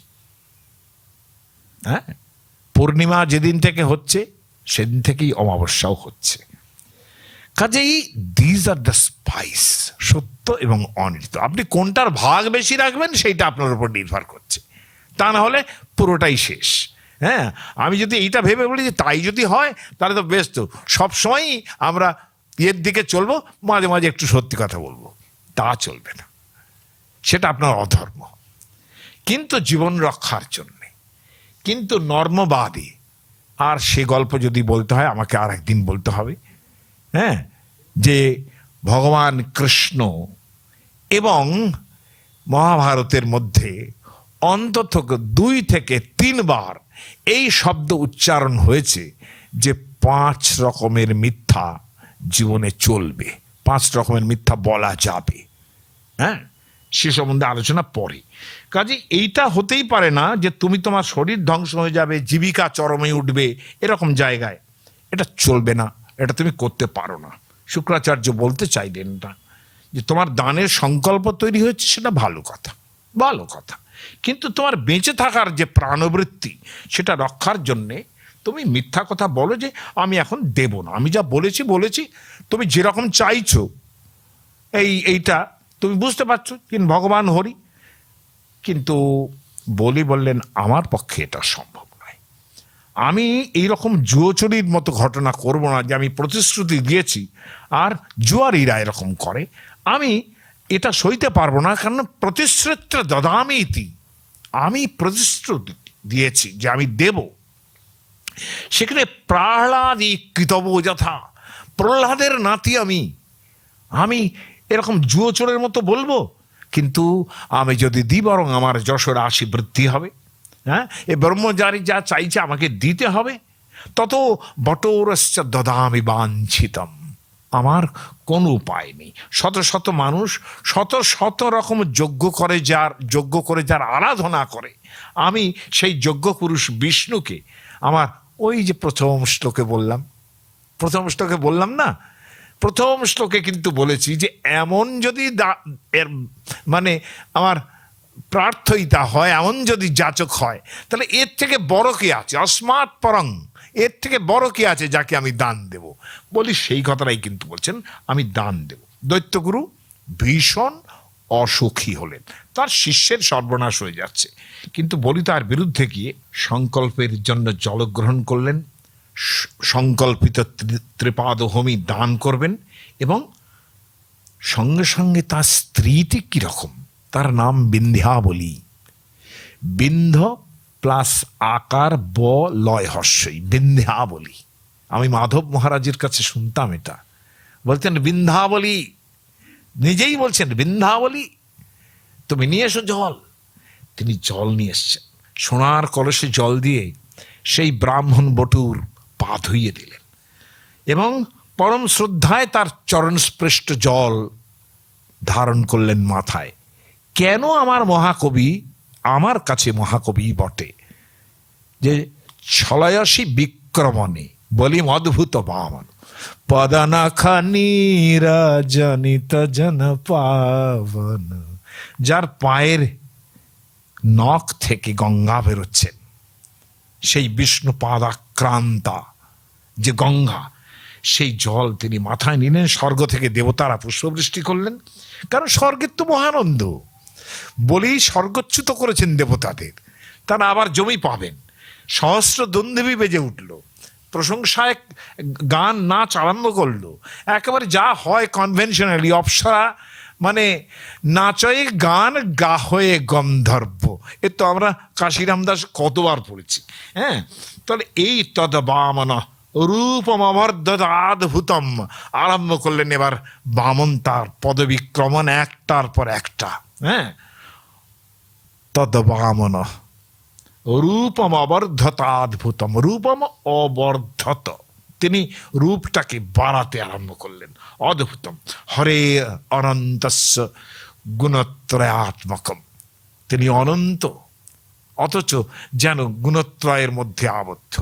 হ্যাঁ, পূর্ণিমা যেদিন থেকে হচ্ছে সেদিন থেকেই অমাবস্যাও হচ্ছে। কাজেই দিজ আর দ্য স্পাইস, সত্য এবং অনৃত। আপনি কোনটার ভাগ বেশি রাখবেন সেইটা আপনার উপর নির্ভর করছে, তা না হলে পুরোটাই শেষ। হ্যাঁ, আমি যদি এইটা ভেবে বলি যে তাই যদি হয় তাহলে তো বেশ, তো সবসময়ই আমরা এর দিকে চলবো, মাঝে মাঝে একটু সত্যি কথা বলবো, তা চলবে না, সেটা আপনার অধর্ম। কিন্তু জীবন রক্ষার জন্যে, কিন্তু নর্মবাদী, আর সে গল্প যদি বলতে হয় আমাকে আর একদিন বলতে হবে। হ্যাঁ, যে ভগবান কৃষ্ণ এবং মহাভারতের মধ্যে অন্তত 2 থেকে 3 বার এই শব্দ উচ্চারণ হয়েছে যে 5 রকমের মিথ্যা জীবনে চলবে, 5 রকমের মিথ্যা বলা যাবে। হ্যাঁ, সে সম্বন্ধে আলোচনা পরে। কাজে এইটা হতেই পারে না যে তুমি তোমার শরীর ধ্বংস হয়ে যাবে, জীবিকা চরমে উঠবে, এরকম জায়গায় এটা চলবে না, এটা তুমি করতে পারো না। শুক্রাচার্য বলতে চাইলেন না যে তোমার দানের সংকল্প তৈরি হয়েছে, সেটা ভালো কথা, কিন্তু তোমার বেঁচে থাকার যে প্রাণবৃত্তি, সেটা রক্ষার জন্যে তুমি মিথ্যা কথা বলো যে আমি এখন দেব না, আমি যা বলেছি, তুমি যেরকম চাইছো এইটা তুমি বুঝতে পারছো, কিন্তু ভগবান হরি, কিন্তু বললেন আমার পক্ষে এটা সম্ভব নয়। আমি এইরকম জুয়োচুরির মতো ঘটনা করব না যে আমি প্রতিশ্রুতি দিয়েছি আর জুয়ারিরা এরকম করে, আমি এটা সইতে পারবো না। কারণ প্রতিশ্রুতি দদামি ইতি, আমি প্রতিশ্রুতি দিয়েছি যে আমি দেব। সেখানে প্রহ্লাদি কৃতব যথা, প্রহ্লাদের নাতি আমি এরকম জুয়োচোরের মতো বলবো, কিন্তু আমি যদি দিই বরং আমার যশোর রাশি বৃদ্ধি হবে। হ্যাঁ, এ ব্রহ্মচারী যা চাইছে আমাকে দিতে হবে। তত বটোরশ্চ দদামি বাঞ্ছিতম, আমার কোনো উপায় নেই। শত মানুষ শত রকম যজ্ঞ করে যার আরাধনা করে, আমি সেই যজ্ঞ পুরুষ বিষ্ণুকে আমার ওই যে প্রথম শ্লোকে বললাম না, প্রথম শ্লোকে কিন্তু বলেছি যে এমন যদি মানে আমার প্রার্থয়িতা হয়, এমন যদি যাচক হয়, তাহলে এর থেকে বড় কি আছে? অস্মাৎ পরং, এর থেকে বড় কি আছে যাকে আমি দান দেব? বলি সেই কথাটাই কিন্তু বলছেন, আমি দান দেব। দৈত্যগুরু ভীষণ অসুখী হলেন, তার শিষ্যের সর্বনাশ হয়ে যাচ্ছে, কিন্তু বলি তার বিরুদ্ধে গিয়ে সংকল্পের জন্য জলগ্রহণ করলেন, সংকল্পিত ত্রিপাদহমি দান করবেন, এবং সঙ্গে সঙ্গে তার স্ত্রীটি কিরকম, তার নাম বিন্ধ্যাবলী। বিন্ধ প্লাস আকার ব লয় হর্ষই, বিন্ধ্যাবলী। আমি মাধব মহারাজের কাছে শুনতাম এটা, বলতেন বিন্ধ্যাবলী, নিজেই বলছেন বিন্ধ্যাবলী তুমি নিয়ে এসো জল। তিনি জল নিয়ে এসছেন, সোনার কলসে জল দিয়ে সেই ব্রাহ্মণ বটুর পা ধুইয়ে দিলেন, এবং পরম শ্রদ্ধায় তার চরণস্পৃষ্ট জল ধারণ করলেন মাথায়। কেন আমার মহাকবি, আমার কাছে মহাকবি বটে, যে ছলয়সী বিক্রমণে বলিম অদ্ভুত বামন, পদনখা নীরাজনিত জন পাবন। যার পায়ের নখ থেকে গঙ্গা বেরোচ্ছেন, সেই বিষ্ণু পাদাক্রান্তা যে গঙ্গা, সেই জল তিনি মাথায় নিলেন। স্বর্গ থেকে দেবতারা পুষ্পবৃষ্টি করলেন, কারণ স্বর্গের তো মহানন্দ, বলেই স্বর্গচ্যুত করেছেন দেবতাদের, তারা আবার জমি পাবেন। সহস্র দন্দেবী বেজে উঠল, প্রশংসায় গান নাচ আরম্ভ করলো, একেবারে যা হয় কনভেনশনালি। অপ্সরা মানে নাচয়ে গান গা হয়ে গন্ধর্ব, এ তো আমরা কাশিরাম দাস কতবার পড়েছি। হ্যাঁ, তাহলে এই তদ বামন রূপম অবর্ধতাদ্ভুতম আরম্ভ করলেন। এবার বামন তার পদবিক্রমণ একটার পর একটা। হ্যাঁ, তদ বামন রূপম অবর্ধতাদ্ভুতম, রূপম অবর্ধত, তিনি রূপটাকে বাড়াতে আরম্ভ করলেন। অদ্ভুতম হরে অনন্তস্য গুণত্রয়াত্মকম, তিনি অনন্ত অথচ যেন গুণত্রয়ের মধ্যে আবদ্ধ।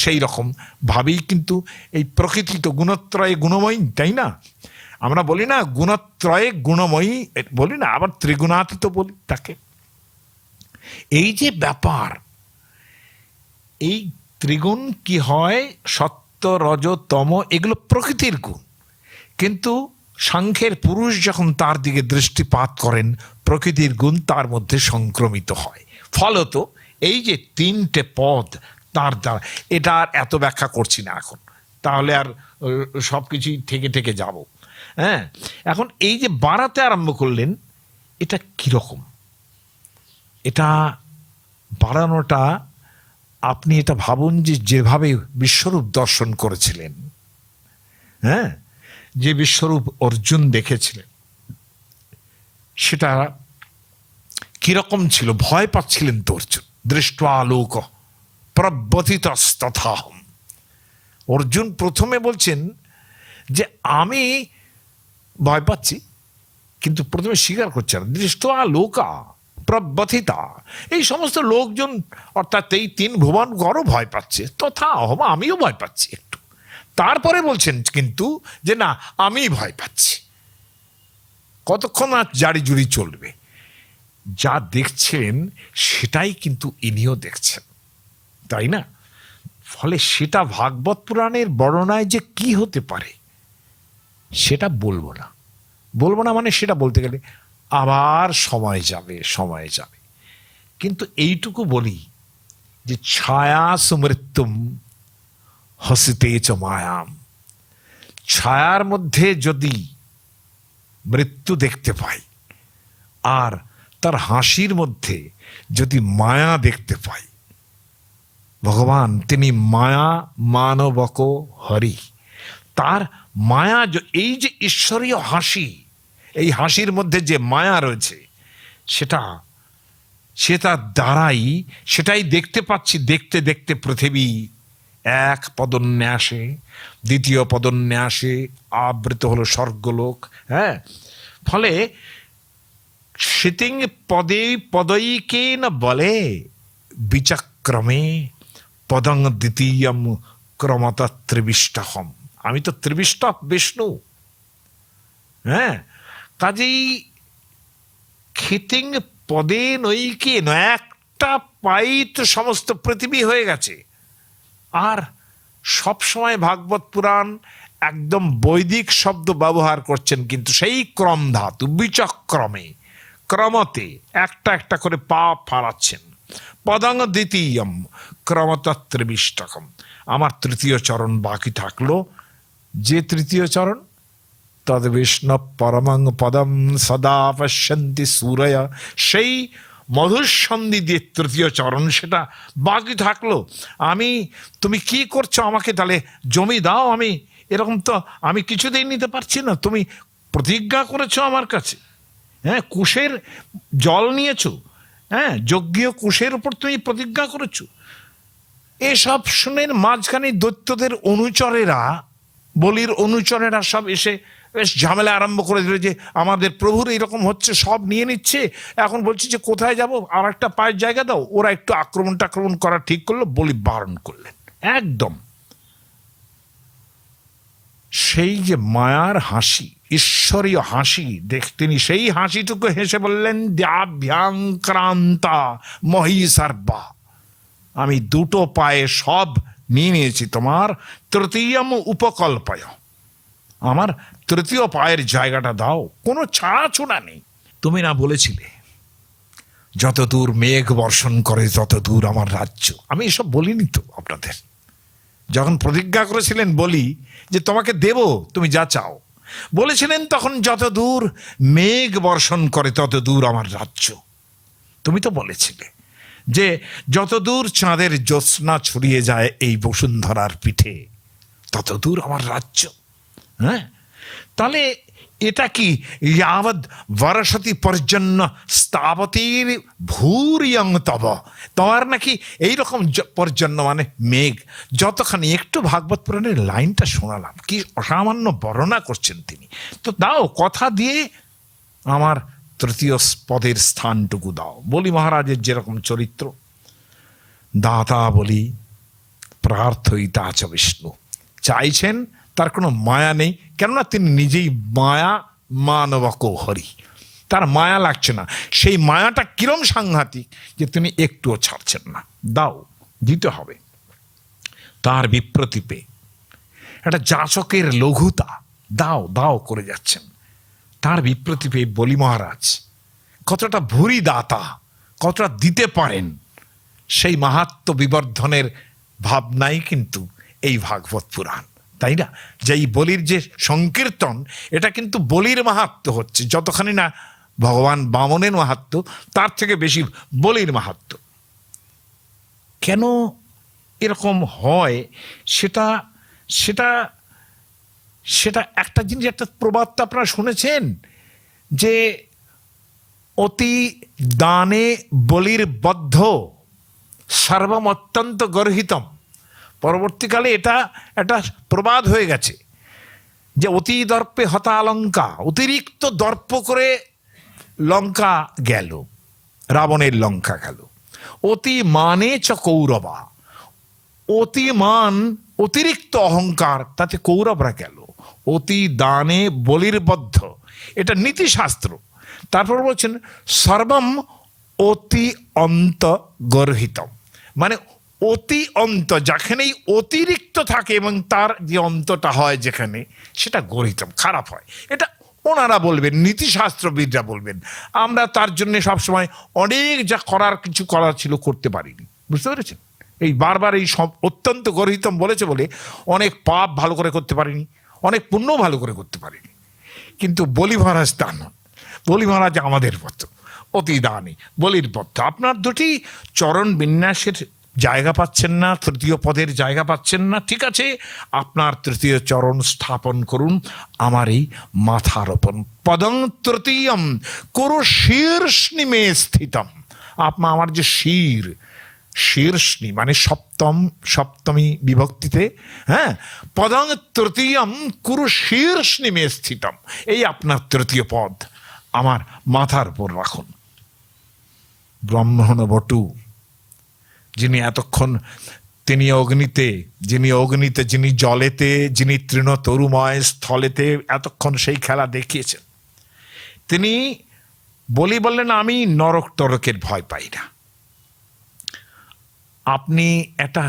সেই রকম ভাবেই কিন্তু এই প্রকৃতি তো গুণত্রয়ে গুণময়ী, তাই না? আমরা বলি না গুণত্রয়ে গুণময়ী, বলি না, আবার ত্রিগুণাতীত বলি তাকে। এই যে ব্যাপার, এই ত্রিগুণ কি হয়, সত্য রজ তম, এগুলো প্রকৃতির গুণ, কিন্তু সাংখ্যের পুরুষ যখন তার দিকে দৃষ্টিপাত করেন, প্রকৃতির গুণ তার মধ্যে সংক্রমিত হয়। ফলত এই যে তিনটে পদ তার দ্বারা, এটা আর এত ব্যাখ্যা করছি না এখন, তাহলে আর সব কিছুই থেকে থেকে যাব। হ্যাঁ, এখন এই যে বাড়াতে আরম্ভ করলেন, এটা কিরকম? এটা বাড়ানোটা, আপনি এটা ভাবুন যে যেভাবে বিশ্বরূপ দর্শন করেছিলেন, হ্যাঁ, যে বিশ্বরূপ অর্জুন দেখেছিলেন, সেটা কিরকম ছিল? ভয় পাচ্ছিলেন তো অর্জুন। দৃष्ट्वा লোক প্রব্যথিতস্তথাহম। অর্জুন প্রথমে বলছেন যে আমি ভয় পাচ্ছি, কিন্তু প্রথমে স্বীকার করছে না। দৃष्ट्वा লোকা প্রব্যথিতা, এই সমস্ত লোকজন, অর্থাৎ এই তিন ভুবন গড়ও ভয় পাচ্ছে, তথা অহম, আমিও ভয় পাচ্ছি একটু। তারপরে বলছেন কিন্তু যে না, আমি ভয় পাচ্ছি। কতক্ষণ আর জারি জুড়ি চলবে? যা দেখছেন সেটাই কিন্তু ইনিও দেখছেন, তাই না? ফলে সেটা ভাগবত পুরাণের বর্ণনায় যে কি হতে পারে সেটা বলবো না। বলবো না মানে সেটা বলতে গেলে আবার সময় যাবে, সময় যাবে। কিন্তু এইটুকু বলি যে ছায়া সুমৃত্যুম হসিতে চ মায়াম, ছায়ার মধ্যে যদি মৃত্যু দেখতে পাই, আর তার হাসির মধ্যে যদি মায়া দেখতে পাই, ভগবান তিনি মায়া মানবক হরি, তার মায়া, এই যে ঈশ্বরীয় হাসি, এই হাসির মধ্যে যে মায়া রয়েছে, সেটা দ্বারাই সেটাই দেখতে পাচ্ছি। দেখতে দেখতে পৃথিবী এক পদন্যাসে, দ্বিতীয় পদন্যাসে আবৃত হলো স্বর্গলোক। হ্যাঁ, ফলে শীতিং পদে পদৈকেন বলে বিচক্রমে পদং দ্বিতীয়ম ক্রমত ত্রিবিষ্টহম। আমি তো ত্রিবিষ্ট বিষ্ণু। হ্যাঁ, কাজেই ক্ষিতিং পদে নৈকে একটা পাই তো সমস্ত পৃথিবী হয়ে গেছে। আর সবসময় ভাগবত পুরাণ একদম বৈদিক শব্দ ব্যবহার করছেন, কিন্তু সেই ক্রম ধাতু বিচক্রমে ক্রমতে একটা একটা করে পা ফাড়াচ্ছেন। পদং দ্বিতীয়ম ক্রমতত্রিবিষ্টকম। আমার তৃতীয় চরণ বাকি থাকলো, যে তৃতীয় চরণ তদ বিষ্ণু পরমং পদম সদা পশ্যন্তি সূরয়, সেই মধুসন্ধি দিয়ে তৃতীয় চরণ সেটা বাকি থাকলো। তুমি কি করছো, আমাকে তাহলে জমি দাও, আমি এরকম তো আমি কিছুতেই নিতে পারছি না। তুমি প্রতিজ্ঞা করেছো আমার কাছে, হ্যাঁ, কুশের জল নিয়েছো, হ্যাঁ, যজ্ঞীয় কুশের উপর তুমি প্রতিজ্ঞা করেছো। এসব শুনে মাঝখানে দৈত্যদের অনুচরেরা, বলির অনুচরেরা সব এসে বেশ ঝামেলা আরম্ভ করে দিল যে আমাদের প্রভুর এইরকম হচ্ছে, সব নিয়ে নিচ্ছে, এখন বলছি যে কোথায় যাব, আর একটা পায়ের জায়গা দাও। ওরা একটু আক্রমণ করা ঠিক করলো, বলি বারণ করলেন একদম। সেই যে মায়ার হাসি, ঈশ্বরীয় হাসি তিনি সেই হাসিটুকু হেসে বললেন, দ্যাভ্যাংক্রান্তা মহিষার্বা, আমি দুটো পায়ে সব নিয়ে নিয়েছি, তোমার তৃতীয়ম উপকল্পয়, আমার তৃতীয় পায়ের জায়গাটা দাও, কোনো ছাড়াছুড়া নেই। তুমি না বলেছিলে যত দূর মেঘ বর্ষণ করে তত দূর আমার রাজ্য? আমি এসব বলিনি তো আপনাদের? যখন প্রতিজ্ঞা করেছিলেন বলি যে তোমাকে দেব, তুমি যা চাও, বলেছিলেন তখন যত দূর মেঘ বর্ষণ করে তত দূর আমার রাজ্য। তুমি তো বলেছিলে যে যত দূর চাঁদের জ্যোৎস্না ছড়িয়ে যায় এই বসুন্ধরার পিঠে তত দূর আমার রাজ্য। হ্যাঁ, তাহলে এটা কি যাবৎ বর্ষতি পর্জন্য স্থাপতির ভূরিয়ং তব, তোমার নাকি এইরকম পর্জন্য মানে মেঘ যতখানি, একটু ভাগবত পুরাণের লাইনটা শোনালাম, কি অসামান্য বর্ণনা করছেন তিনি। তো দাও, কথা দিয়ে আমার তৃতীয় পদের স্থানটুকু দাও। বলি মহারাজের যেরকম চরিত্র, দাতা বলি প্রার্থয়িতা চ বিষ্ণু, চাইছেন, তার কোনো মায়া নেই, কেননা তিনি নিজেই মায়া মানবক হরি, তার মায়া লাগছে না। সেই মায়াটা কিরম সাংঘাতিক যে তিনি একটুও ছাড়ছেন না। দাও, দিতে হবে। তার বিপ্রতিপে একটা যাচকের লঘুতা, দাও দাও করে যাচ্ছেন। তার বিপ্রতিপে বলি মহারাজ কতটা ভুরি দাতা, কতটা দিতে পারেন, সেই মাহাত্ম্য বিবর্ধনের ভাবনাই কিন্তু এই ভাগবত পুরাণ, তাই না? যে এই বলির যে সংকীর্তন, এটা কিন্তু বলির মাহাত্ম্য হচ্ছে, যতখানি না ভগবান বামনের মাহাত্ম্য, তার থেকে বেশি বলির মাহাত্ম্য। কেন এরকম হয় সেটা সেটা সেটা একটা জিনিস, একটা প্রবাদ তো আপনারা শুনেছেন যে অতি দানে বলির বদ্ধ সর্বম অত্যন্ত গর্হিতম। পরবর্তীকালে এটা একটা প্রবাদ হয়ে গেছে যে অতি দর্পে হতা লঙ্কা, অতিরিক্ত দর্প করে লঙ্কা গেল, রাবণের লঙ্কা গেল। অতি মানে চ কৌরবা, অতি মান অতিরিক্ত অহংকার, তাতে কৌরবরা গেল। অতি দানে বলির বদ্ধ, এটা নীতিশাস্ত্র। তারপর বলছেন সর্বম অতি অন্ত গর্হিতম, মানে অতি অন্ত যেখানেই অতিরিক্ত থাকে এবং তার যে অন্তটা হয় যেখানে, সেটা গর্হিতম, খারাপ হয়। এটা ওনারা বলবেন, নীতিশাস্ত্রবিদরা বলবেন। আমরা তার জন্য সবসময় অনেক যা কিছু করার ছিল করতে পারিনি, বুঝতে পেরেছেন? এই বারবার এই সব অত্যন্ত গর্হিতম বলেছে বলে অনেক পাপ ভালো করে করতে পারিনি, অনেক পুণ্য ভালো করে করতে পারিনি। কিন্তু বলি মহারাজ তা নন, বলি মহারাজ আমাদের মতো অতি দানি বলির পথ। আপনার দুটি চরণ বিন্যাসের জায়গা পাচ্ছেন না, তৃতীয় পদের জায়গা পাচ্ছেন না, ঠিক আছে, আপনার তৃতীয় চরণ স্থাপন করুন আমার এই মাথার ওপর। পদং তৃতীয়ম করো শীর্ষনি মে স্থিতম, আমার যে শীর্ষনি মানে সপ্তমী বিভক্তিতে, হ্যাঁ, পদং তৃতীয়ম কুরু শীর্ষনি মে স্থিতম, এই আপনার তৃতীয় পদ আমার মাথার উপর রাখুন। ব্রহ্মণ বটু, যিনি এতক্ষণ যিনি অগ্নিতে, যিনি জলেতে, যিনি তৃণ তরুময় স্থলেতে এতক্ষণ সেই খেলা দেখিয়েছেন, তিনি বলি বললেন আমি নরক টরকের ভয় পাই না। আপনি একটা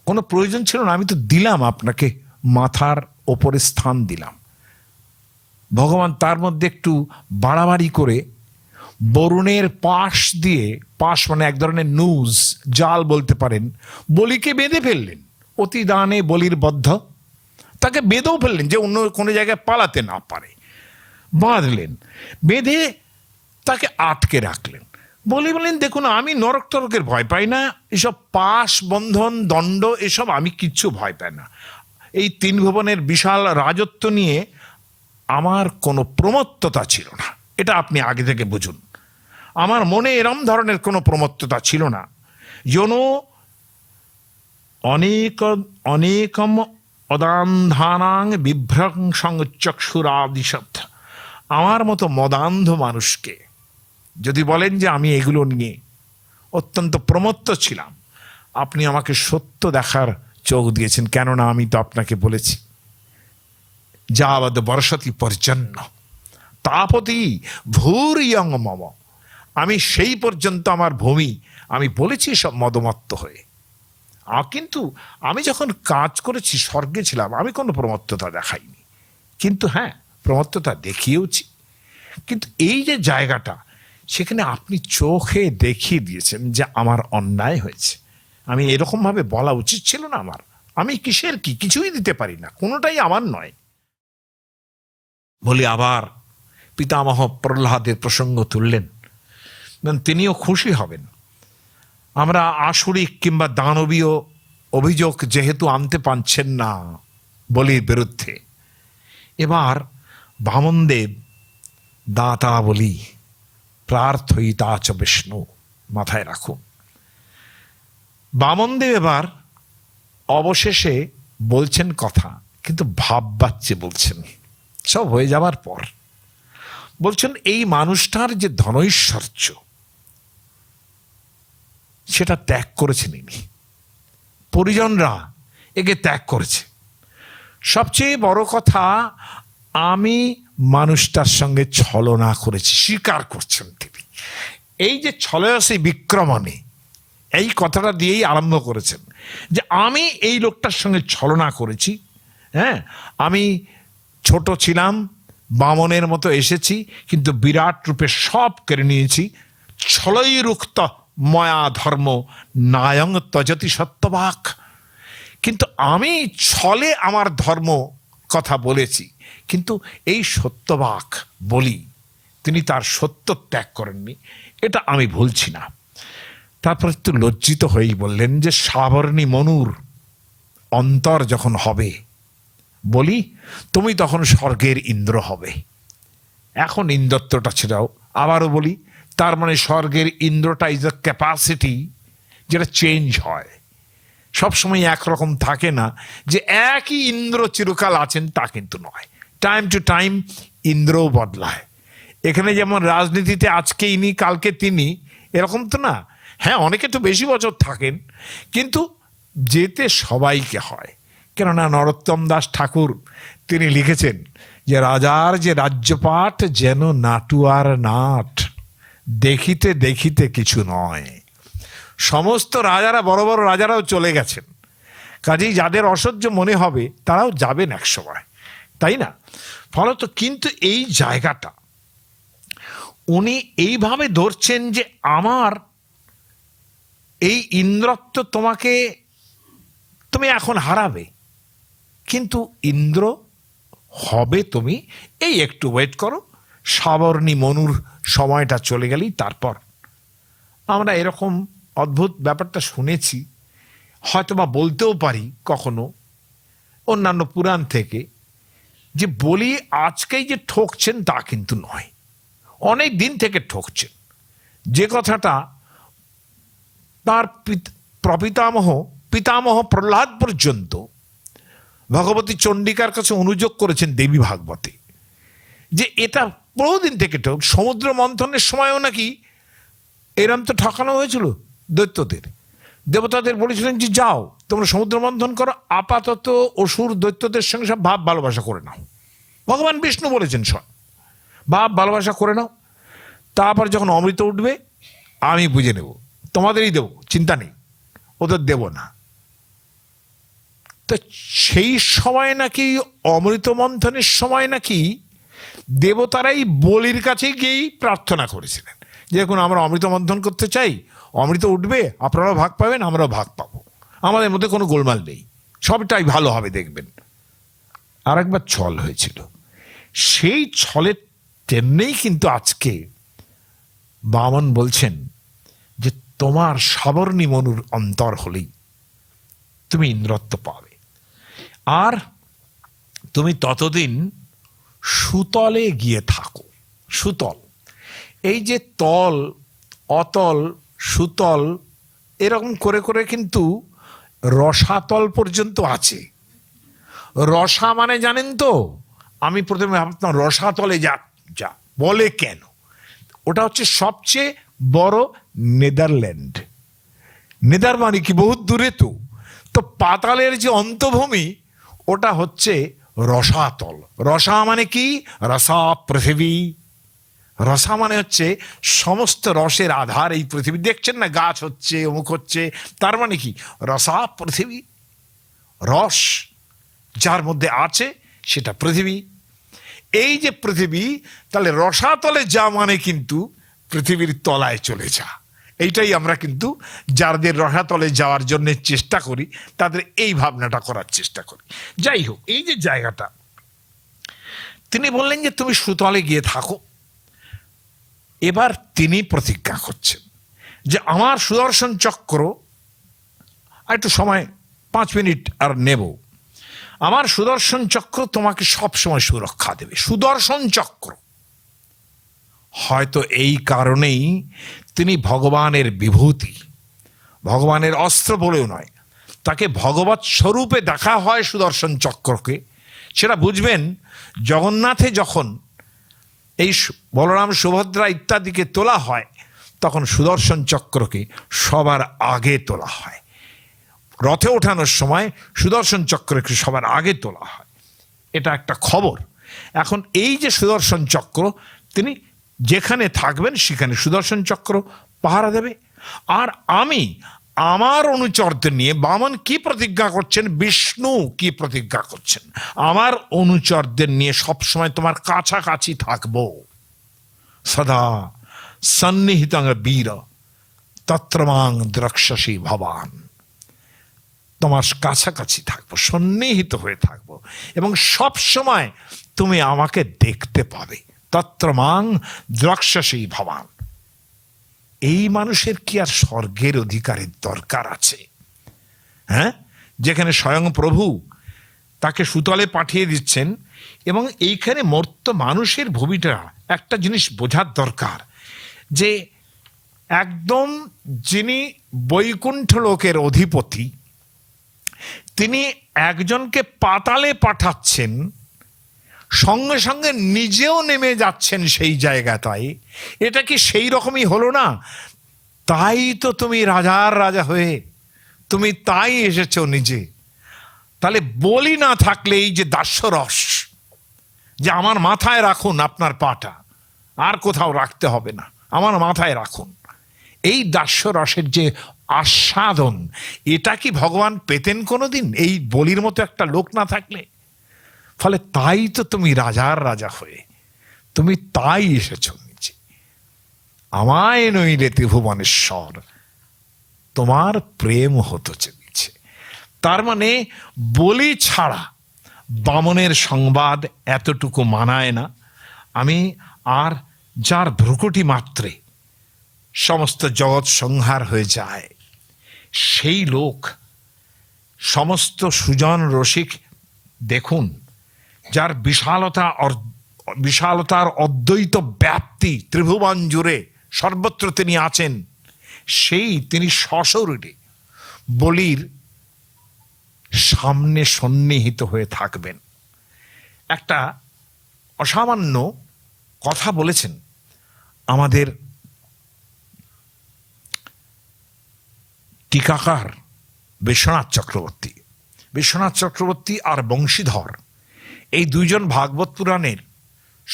কোনো প্রয়োজন ছিল না, আমি তো দিলাম আপনাকে, মাথার ওপরে স্থান দিলাম। ভগবান তার মধ্যে একটু বাড়াবাড়ি করে বরুণের পাশ দিয়ে, পাশ মানে এক ধরনের নুজ, জাল বলতে পারেন, বলিকে বেঁধে ফেললেন। অতি দানে বলির বদ্ধ, তাকে বেঁধেও ফেললেন যে অন্য কোনো জায়গায় পালাতে না পারে। বাঁধলেন, বেঁধে তাকে আটকে রাখলেন। বললেন দেখুন আমি নরক টরকের ভয় পাই না, এসব পাশ বন্ধন দণ্ড এসব আমি কিচ্ছু ভয় পাই না। এই 3 ভুবনের বিশাল রাজত্ব নিয়ে আমার কোনো প্রমত্ততা ছিল না, এটা আপনি আগে থেকে বুঝুন। আমার মনে এরম ধরনের কোনো প্রমত্ততা ছিল না। যনো অনেকম অদান্ধানাং বিভ্রংসং চক্ষুরাদিশত, আমার মতো মদান্ধ মানুষকে যদি বলেন যে আমি এগুলো নিয়ে অত্যন্ত প্রমত্ত ছিলাম, আপনি আমাকে সত্য দেখার চোখ দিয়েছেন। কেননা আমি তো আপনাকে বলেছি যাবদ বর্ষতি পর্জন্য তাপতি ভূরিয়ং মম, আমি সেই পর্যন্ত আমার ভূমি, আমি বলেছি সব মদমত্ত হয়ে। কিন্তু আমি যখন কাজ করেছি, স্বর্গে ছিলাম, আমি কোনো প্রমত্ততা দেখাইনি। কিন্তু হ্যাঁ, প্রমত্ততা দেখিয়েওছি। কিন্তু এই যে জায়গাটা, সেখানে আপনি চোখে দেখিয়ে দিয়েছেন যে আমার অন্যায় হয়েছে। আমি এরকমভাবে বলা উচিত ছিল না আমার। আমি কিসের কি, কিছুই দিতে পারি না, কোনোটাই আমার নয়। বলি আবার পিতামহ প্রহ্লাদের প্রসঙ্গ তুললেন, তিনিও খুশি হবেন। আমরা আসুরিক কিংবা দানবীয় অভিযোগ যেহেতু আনতে পারছেন না বলির বিরুদ্ধে, এবার বামনদেব দাতা বলি প্রার্থয়িতা চ বিষ্ণু, মাথায় রাখুন। বামনদেব এবার অবশেষে বলছেন কথা, কিন্তু ভাববাচ্চে বলছেন, সব হয়ে যাবার পর বলছেন এই মানুষটার যে ধনৈশ্বর্য সেটা ত্যাগ করেছেন ইনি, পরিজনরা একে ত্যাগ করেছে। সবচেয়ে বড় কথা, আমি মানুষটার সঙ্গে ছলনা করেছি, স্বীকার করছেন তিনি। এই যে ছলয়সী বিক্রমণে, এই কথাটা দিয়েই আরম্ভ করেছেন যে আমি এই লোকটার সঙ্গে ছলনা করেছি। হ্যাঁ, আমি ছোট ছিলাম, বামনের মতো এসেছি, কিন্তু বিরাট রূপে সব কেড়ে নিয়েছি। ছলৈরুক্ত ময়া ধর্ম নায়ং ত্যজতি সত্যবাক, কিন্তু আমি ছলে আমার ধর্ম কথা বলেছি, কিন্তু এই সত্যবাক বলি তিনি তার সত্য ত্যাগ করেননি, এটা আমি ভুলছি না। তারপর একটু লজ্জিত হয়েই বললেন যে সাবর্ণী মনুর অন্তর যখন হবে, বলি তুমি তখন স্বর্গের ইন্দ্র হবে। এখন ইন্দ্রত্বটা ছেড়াও, আবারও বলি, তার মানে স্বর্গের ইন্দ্রটা ইজ এ ক্যাপাসিটি যেটা চেঞ্জ হয়, সবসময় একরকম থাকে না, যে একই ইন্দ্র চিরকাল আছেন তা কিন্তু নয়। টাইম টু টাইম ইন্দ্রও বদলায়। এখানে যেমন রাজনীতিতে আজকে ইনি কালকে তিনি, এরকম তো না। হ্যাঁ, অনেকে তো বেশি বছর থাকেন, কিন্তু যেতে সবাইকে হয়। কেননা নরোত্তম দাস ঠাকুর তিনি লিখেছেন যে রাজার যে রাজ্যপাট যেন নাটুয়ার নাট, দেখিতে দেখিতে কিছু নয়। সমস্ত রাজারা, বড় বড় রাজারাও চলে গেছেন, কাজেই যাদের অসহ্য মনে হবে তারাও যাবেন এক সময়, তাই না? ফলত কিন্তু এই জায়গাটা উনি এইভাবে ধরছেন যে আমার এই ইন্দ্রত্ব তুমি এখন হারাবে, কিন্তু ইন্দ্র হবে তুমি, এই একটু ওয়েট করো, সাবর্ণী মনুর সময়টা চলে গেলেই তারপর। আমরা এরকম অদ্ভুত ব্যাপারটা শুনেছি, হয়তো বা বলতেও পারি কখনো অন্যান্য পুরাণ থেকে, যে বলি আজকেই যে ঠকছেন তা কিন্তু নয়, অনেক দিন থেকে ঠকছেন। যে কথাটা তার পিতামহ প্রহ্লাদ পর্যন্ত ভগবতী চণ্ডিকার কাছে অনুযোগ করেছেন দেবী ভাগবতে, যে এটা বহুদিন থেকে ঠক। সমুদ্র মন্থনের সময়ও নাকি এরম তো ঠকানো হয়েছিল দৈত্যদের। দেবতাদের বলেছিলেন যে যাও তোমরা সমুদ্র মন্থন করো, আপাতত অসুর দৈত্যদের সঙ্গে সব ভাব ভালোবাসা করে নাও। ভগবান বিষ্ণু বলেছেন সব, ভাব ভালোবাসা করে নাও, তারপর যখন অমৃত উঠবে আমি বুঝে নেব, তোমাদেরই দেবো, চিন্তা নেই, ওদের দেব না। তো সেই সময় নাকি অমৃত মন্থনের সময় নাকি দেবতারাই বলির কাছে গিয়েই প্রার্থনা করেছিলেন যে দেখুন আমরা অমৃত মন্থন করতে চাই, অমৃত উঠবে, আপনারাও ভাগ পাবেন, আমরাও ভাগ পাবো, আমাদের মধ্যে কোনো গোলমাল নেই, সবটাই ভালো হবে দেখবেন। আর একবার ছল হয়েছিল, সেই ছলের তেমনিই কিন্তু আজকে বামন বলছেন যে তোমার সাবর্ণী মনুর অন্তর হলেই তুমি ইন্দ্রত্ব পাবে, আর তুমি ততদিন সুতলে গিয়ে থাকো। সুতল, এই যে তল, অতল, সুতল, এরকম করে করে কিন্তু রসাতল পর্যন্ত আছে। রসা মানে জানেন তো, আমি প্রথমে ভাবতাম রসাতলে যা যা বলে কেন, ওটা হচ্ছে সবচেয়ে বড় নেদারল্যান্ড। নেদার মানে কি বহুত দূরে, তো তো পাতালের যে অন্তভূমি ওটা হচ্ছে রসাতল। রসা মানে কি, রসা পৃথিবী, রসা মানে হচ্ছে সমস্ত রসের আধার এই পৃথিবী, দেখছেন না গাছ হচ্ছে অমুক হচ্ছে, তার মানে কি রসা পৃথিবী, রস যার মধ্যে আছে সেটা পৃথিবী। এই যে পৃথিবী, তাহলে রসাতলে যা মানে কিন্তু পৃথিবীর তলায় চলে যা, এইটাই আমরা কিন্তু যাদের রসাতলে যাওয়ার জন্য চেষ্টা করি তাদের এই ভাবনাটা করার চেষ্টা করি। যাই হোক, এই যে জায়গাটা তিনি বললেন যে তুমি সুতলে গিয়ে থাকো, এবার তিনি প্রতিজ্ঞা করছেন যে আমার সুদর্শন চক্র, একটু সময় 5 মিনিট আর নেব, আমার সুদর্শন চক্র তোমাকে সব সময় সুরক্ষা দেবে। সুদর্শন চক্র, হয়তো এই কারণেই তিনি ভগবানের বিভূতি, ভগবানের অস্ত্র বলেও নয়, তাকে ভগবৎ স্বরূপে দেখা হয় সুদর্শন চক্রকে। সেটা বুঝবেন জগন্নাথে যখন এই বলরাম সুভদ্রা ইত্যাদিকে তোলা হয়, তখন সুদর্শন চক্রকে সবার আগে তোলা হয়। রথে ওঠানোর সময় সুদর্শন চক্রকে সবার আগে তোলা হয়, এটা একটা খবর। এখন এই যে সুদর্শন চক্র, তিনি যেখানে থাকবেন সেখানে সুদর্শন চক্র পাহারা দেবে। আর আমি আমার অনুচরদের নিয়ে, বামন কি প্রতিজ্ঞা করছেন, বিষ্ণু কি প্রতিজ্ঞা করছেন, আমার অনুচরদের নিয়ে সবসময় তোমার কাছাকাছি থাকবো। সদা সন্নিহিতং বীর তত্রমাং দ্রক্ষসি ভবান, তোমার কাছাকাছি থাকবো, সন্নিহিত হয়ে থাকবো, এবং সব সময় তুমি আমাকে দেখতে পাবে। তত্রমাং দ্রক্ষসি ভবান। এই মানুষের কি আর স্বর্গের অধিকারের দরকার আছে? হ্যাঁ, যেখানে স্বয়ং প্রভু তাকে সুতলে পাঠিয়ে দিচ্ছেন, এবং এইখানে মর্ত মানুষের ভূমিটা একটা জিনিস বোঝার দরকার, যে একদম যিনি বৈকুণ্ঠ লোকের অধিপতি, তিনি একজনকে পাতালে পাঠাচ্ছেন, সঙ্গে সঙ্গে নিজেও নেমে যাচ্ছেন সেই জায়গাটায়। এটা কি সেই রকমই হলো না? তাই তো তুমি রাজার রাজা হয়ে তুমি তাই এসেছো নিজে। তাহলে বলি না থাকলে এই যে দাস্যরস, যে আমার মাথায় রাখুন আপনার পাটা, আর কোথাও রাখতে হবে না, আমার মাথায় রাখুন, এই দাস্যরসের যে আস্বাদন, এটা কি ভগবান পেতেন কোনোদিন এই বলির মতো একটা লোক না থাকলে? ফলে তাই তো তুমি রাজার রাজা হয়ে তুমি তাই এসেছো নিচে। আমায় নইলে ত্রিভুবনেশ্বর, তোমার প্রেম হতো চেয়েছে। তার মানে বলি ছাড়া বামনের সংবাদ এতটুকু মানায় না। আমি আর যার ভ্রুকুটি মাত্রে সমস্ত জগৎ সংহার হয়ে যায়, সেই লোক সমস্ত সুজন রসিক দেখুন, যার বিশালতার অদ্বৈত ব্যাপ্তি ত্রিভুবন জুড়ে সর্বত্র তিনি আছেন, সেই তিনি সশরীরে বলির সামনে সন্নিহিত হয়ে থাকবেন। একটা অসামান্য কথা বলেছেন আমাদের টিকাকার বিশ্বনাথ চক্রবর্তী। বিশ্বনাথ চক্রবর্তী আর বংশীধর, এই দুইজন ভাগবত পুরাণের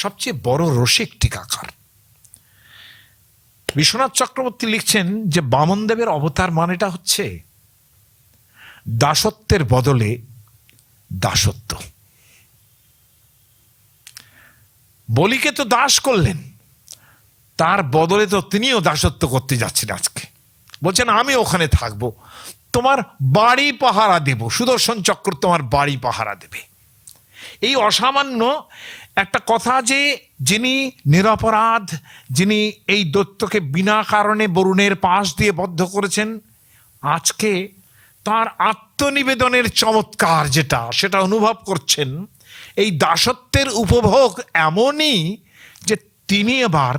সবচেয়ে বড় রসিক টিকাকার। বিশ্বনাথ চক্রবর্তী লিখছেন যে বামনদেবের অবতার মানেটা হচ্ছে দাসত্বের বদলে দাসত্ব। বলিকে তো দাস করলেন, তার বদলে তো তিনিও দাসত্ব করতে যাচ্ছেন। আজকে বলছেন আমি ওখানে থাকবো, তোমার বাড়ি পাহারা দেব, সুদর্শন চক্র তোমার বাড়ি পাহারা দেবে। এই অসামান্য একটা কথা যে যিনি নিরপরাধ, যিনি এই দৈত্যকে বিনা কারণে বরুণের পাশ দিয়ে বদ্ধ করেছেন, আজকে তার আত্মনিবেদনের চমৎকার যেটা সেটা অনুভব করছেন। এই দাসত্বের উপভোগ এমনই যে তিনি এবার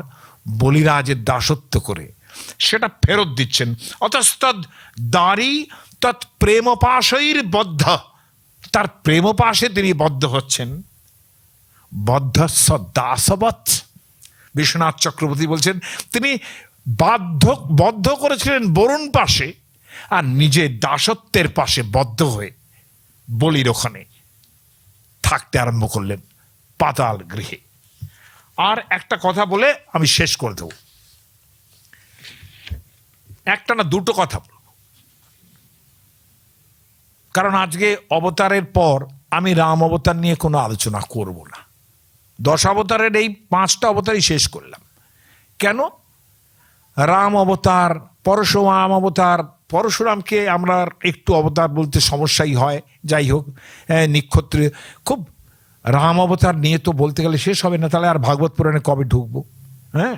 বলিরাজের দাসত্ব করে সেটা ফেরত দিচ্ছেন। অতস্তদ দারি তৎ প্রেমপাশৈর বদ্ধ, তার প্রেমপাশে তিনি বদ্ধ হচ্ছেন। বদ্ধ দাসবৎ, বিশ্বনাথ চক্রবর্তী বলছেন তিনি বদ্ধ করেছিলেন বরুণ পাশে, আর নিজে দাসত্বের পাশে বদ্ধ হয়ে বলির ওখানে থাকতে আরম্ভ করলেন পাতাল গৃহে। আর একটা কথা বলে আমি শেষ করে দেব, একটা না দুটো কথা বলব, কারণ আজকে অবতারের পর আমি রাম অবতার নিয়ে কোনো আলোচনা করব না। 10 অবতারের এই 5টা অবতারই শেষ করলাম। কেন? রাম অবতার, পরশুরাম অবতার, পরশুরামকে আমরা একটু অবতার বলতে সমস্যাই হয়, যাই হোক নক্ষত্র খুব। রাম অবতার নিয়ে তো বলতে গেলে শেষ হবে না, তাহলে আর ভাগবত পুরাণে কবে ঢুকবো? হ্যাঁ,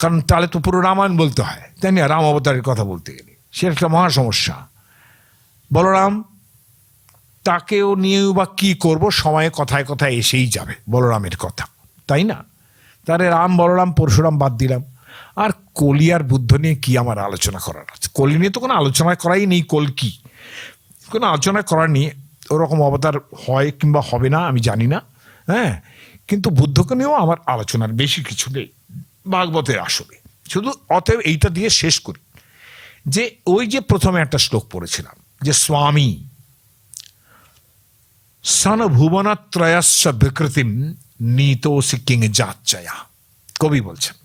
কারণ তাহলে তো পুরো রামায়ণ বলতে হয়, তাই না? রাম অবতারের কথা বলতে গেলে সে একটা মহা সমস্যা। বলরাম, তাকেও নিয়েও বা কি করব, সময়ে কথায় কথায় এসেই যাবে বলরামের কথা, তাই না? তাহলে রাম, বলরাম, পরশুরাম বাদ দিলাম। আর কলি আর বুদ্ধ নিয়ে কি আমার আলোচনা করার আছে? কলি নিয়ে তো কোনো আলোচনা করাই নেই, কল্কি কোনো আলোচনা করার নিয়ে ওরকম অবতার হয় কিংবা হবে না আমি জানি না। হ্যাঁ, কিন্তু বুদ্ধকে নিয়েও আমার আলোচনার বেশি কিছু নেই ভাগবতের আসলে। শুধু অতএব এইটা দিয়ে শেষ করি যে ওই যে প্রথমে একটা শ্লোক পড়েছিলাম যে স্বামী সন ভুবনত্রয়স্য বিকৃতিম নীতোসি কিং যাচ্চয়া। কবি বলছেন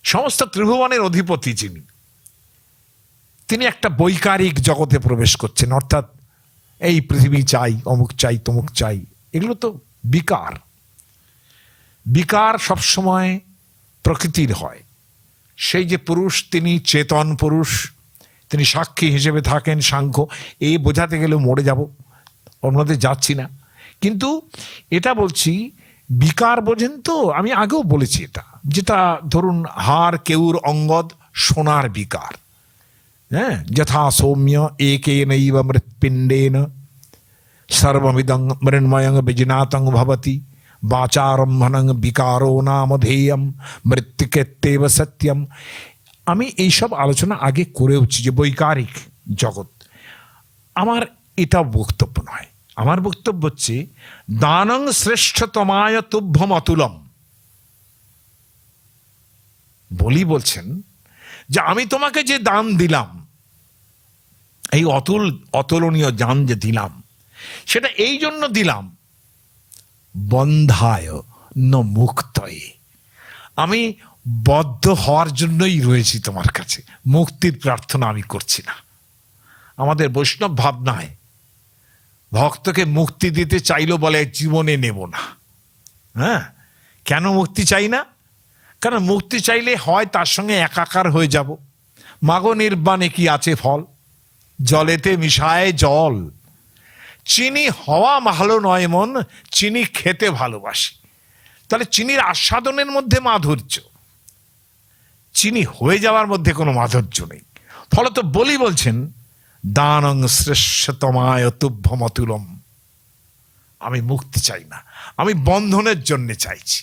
সমস্ত ত্রিভুবনের অধিপতি যিনি, তিনি একটা বৈকারিক জগতে প্রবেশ করছেন। অর্থাৎ এই পৃথিবী চাই, অমুক চাই, তমুক চাই, এগুলো তো বিকার। বিকার সবসময় প্রকৃতির হয়। সেই যে পুরুষ, তিনি চেতন পুরুষ, তিনি সাক্ষী হিসেবে থাকেন। সাংখ্য এই বোঝাতে গেলে মরে যাব, অন্যদের যাচ্ছি না। কিন্তু এটা বলছি বিকার বোঝেন তো, আমি আগেও বলেছি এটা, যেটা ধরুন হার কেউর অঙ্গদ সোনার বিকার। হ্যাঁ, যথা সৌম্য একেনৈব মৃৎপিণ্ডেন সর্বমিদং মৃন্ময়ং বিজিনাতং ভবতি বাচারম্ভনং বিকারো নামধেয়ম মৃত্তিকেত্যেব সত্যম। আমি এইসব আলোচনা আগে করেওছি যে বৈকারিক জগৎ। আমার এটা বক্তব্য নয়, আমার বক্তব্য হচ্ছে দানং শ্রেষ্ঠতমায় তুভ্যম অতুলম। বলি বলছেন যে আমি তোমাকে যে দান দিলাম, এই অতুলনীয় দান যে দিলাম, সেটা এই জন্য দিলাম বন্ধায় ন মুক্তয়ে, আমি বদ্ধ হওয়ার জন্যই রয়েছি তোমার কাছে, মুক্তির প্রার্থনা আমি করছি না। আমাদের বৈষ্ণব ভাবনায় ভক্তকে মুক্তি দিতে চাইলো বলে জীবনে নেব না। হ্যাঁ, কেন মুক্তি চাই না? কারণ মুক্তি চাইলে হয় তার সঙ্গে একাকার হয়ে যাব। মাগো নির্বাণে কি আছে ফল, জলেতে মিশায় জল। চিনি হওয়া ভালো নয় মন, চিনি খেতে ভালোবাসি। তাহলে চিনির আস্বাদনের মধ্যে মাধুর্য, চিনি হয়ে যাওয়ার মধ্যে কোনো মাধুর্য নেই। ফলত বলি বলছেন দানং শ্রেষ্ঠতমায় তুভ্যম অতুলম। আমি মুক্তি চাই না, আমি বন্ধনের জন্য চাইছি।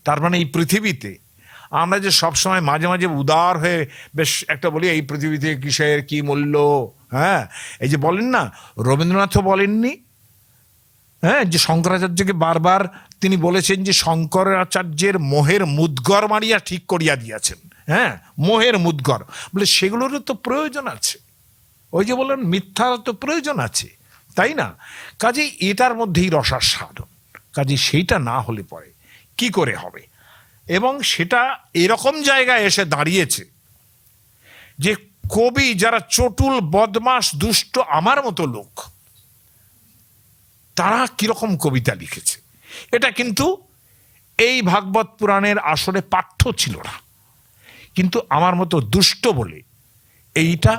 তার মানে এই পৃথিবীতে আমরা যে সবসময় মাঝে মাঝে উদার হয়ে বেশ একটা বলি এই পৃথিবীতে কিসের কি মূল্য। হ্যাঁ, এই যে বলেন না, রবীন্দ্রনাথও বলেননি? হ্যাঁ, যে শঙ্করাচার্যকে বারবার তিনি বলেছেন যে শঙ্করাচার্যের মোহের মুদ্গর মারিয়া ঠিক করিয়া দিয়াছেন। হ্যাঁ, মোহের মুদ্গর বলে সেগুলোরও তো প্রয়োজন আছে। ওই যে বললেন মিথ্যার তো প্রয়োজন আছে, তাই না? কাজেই এটার মধ্যেই রসাস্বাদন। কাজে সেইটা না হলে পরে কি করে হবে? এবং সেটা এরকম জায়গায় এসে দাঁড়িয়েছে যে কবি যারা চটুল, বদমাস, দুষ্ট আমার মতো লোক, তারা কিরকম কবিতা লিখেছে, এটা কিন্তু এই ভাগবত পুরাণের আসলে পাঠ্য ছিল না। কিন্তু আমার মতো দুষ্ট বলে এইটা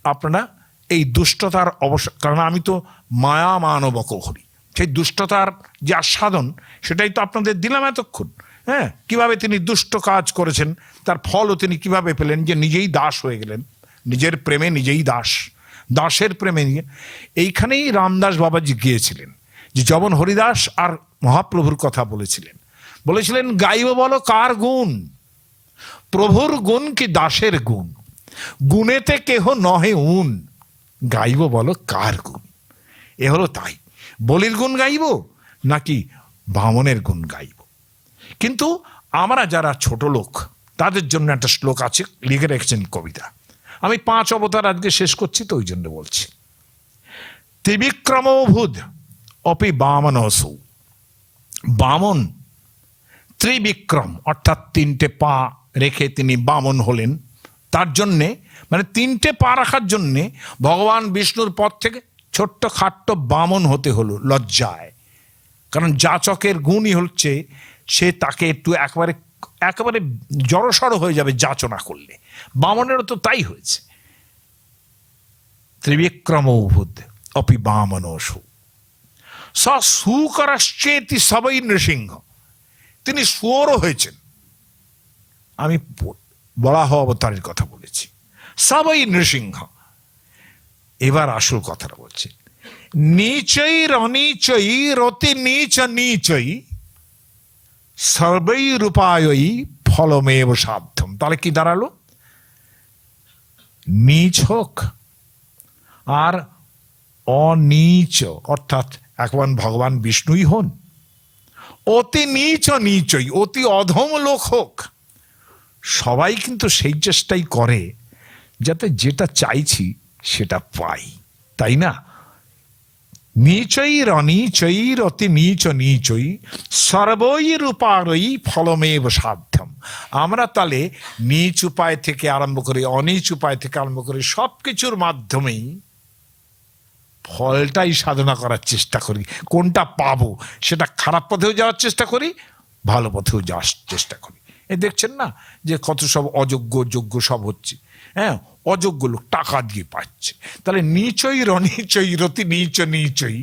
আপনারা এই দুষ্টতার অবসর, কারণ আমি তো মায়া মানবক হরি, সেই দুষ্টতার যে আস্বাদন সেটাই তো আপনাদের দিলাম এতক্ষণ। হ্যাঁ, কিভাবে তিনি দুষ্ট কাজ করেছেন, তার ফলও তিনি কিভাবে পেলেন, যে নিজেই দাস হয়ে গেলেন, নিজের প্রেমে নিজেই দাস, দাসের প্রেমে নিয়ে। এইখানেই রামদাস বাবাজি গিয়েছিলেন, যে যবন হরিদাস আর মহাপ্রভুর কথা বলেছিলেন গাইব বলো কার গুণ, প্রভুর গুণ কি দাসের গুণ, গুণেতে কেহ নহে উন, গাইব বলো কার গুণ। এ হলো তাই, বলির গুণ গাইব নাকি বামনের গুণ গাইব? কিন্তু আমরা যারা ছোট লোক তাদের জন্য একটা শ্লোক আছে, লিখে রেখেছেন কবিতা। আমি 5 অবতার আজকে শেষ করছি, তো ওই জন্য বলছি। ত্রিবিক্রমভূত অপি বামনসু, বামন ত্রিবিক্রম অর্থাৎ 3টে পা রেখে তিনি বামন হলেন। তার জন্যে মানে 3টে পা রাখার জন্যে ভগবান বিষ্ণুর পদ থেকে ছোট্ট খাট্ট বামন হতে হলো লজ্জায়। কারণ যাচকের গুণই হচ্ছে সে তাকে একটু একেবারে জড়সড় হয়ে যাবে যাচনা করলে। বামনেরও তো তাই হয়েছে। ত্রিবিক্রমভূত অপি বামনসু স সুকরশ্চেতি সবই নৃসিংহ, তিনি শুয়োরও হয়েছেন। আমি বরাহ অবতারের কথা বলেছি, সবই নৃসিংহ। এবার আসল কথাটা বলছি, নীচৈর অনীচৈর অতি নীচ নীচৈ সর্বৈরূপায়ৈ ফলমেব সাধ্যম। তাহলে কি দাঁড়ালো? নীচ হোক আর অনীচ, অর্থাৎ একবার ভগবান বিষ্ণুই হন, অতি নীচ নীচই, অতি অধম লোক হোক, সবাই কিন্তু সেই চেষ্টাই করে যাতে যেটা চাইছি সেটা পাই, তাই না? নীচৈর অনীচৈর অতি নীচ নীচই সর্বৈরূপারই ফলমেব সাধ্যম। আমরা তাহলে নীচ উপায় থেকে আরম্ভ করে অনীচ উপায় থেকে আরম্ভ করে সব কিছুর মাধ্যমেই ফলটাই সাধনা করার চেষ্টা করি। কোনটা পাবো সেটা খারাপ পথেও যাওয়ার চেষ্টা করি, ভালো পথেও যাওয়ার চেষ্টা করি। এ দেখছেন না যে কত সব অযোগ্য যোগ্য সব হচ্ছে। হ্যাঁ, অযোগ্য লোক টাকা দিয়ে পাচ্ছে। তাহলে নীচই রনীচই রতি নীচ নীচই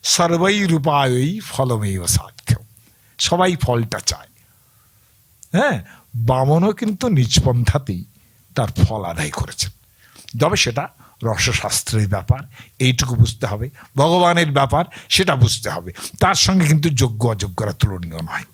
সর্বৈরূপায়ৈ ফলমেব সাধ্যম, সবাই ফলটা চায়। হ্যাঁ, বামনও কিন্তু নিষ্পন্থাতেই তার ফল আদায় করেছেন। তবে সেটা রসশাস্ত্রের ব্যাপার, এইটুকু বুঝতে হবে। ভগবানের ব্যাপার সেটা বুঝতে হবে, তার সঙ্গে কিন্তু যোগ্য অযোগ্যরা তুলনীয় নয়।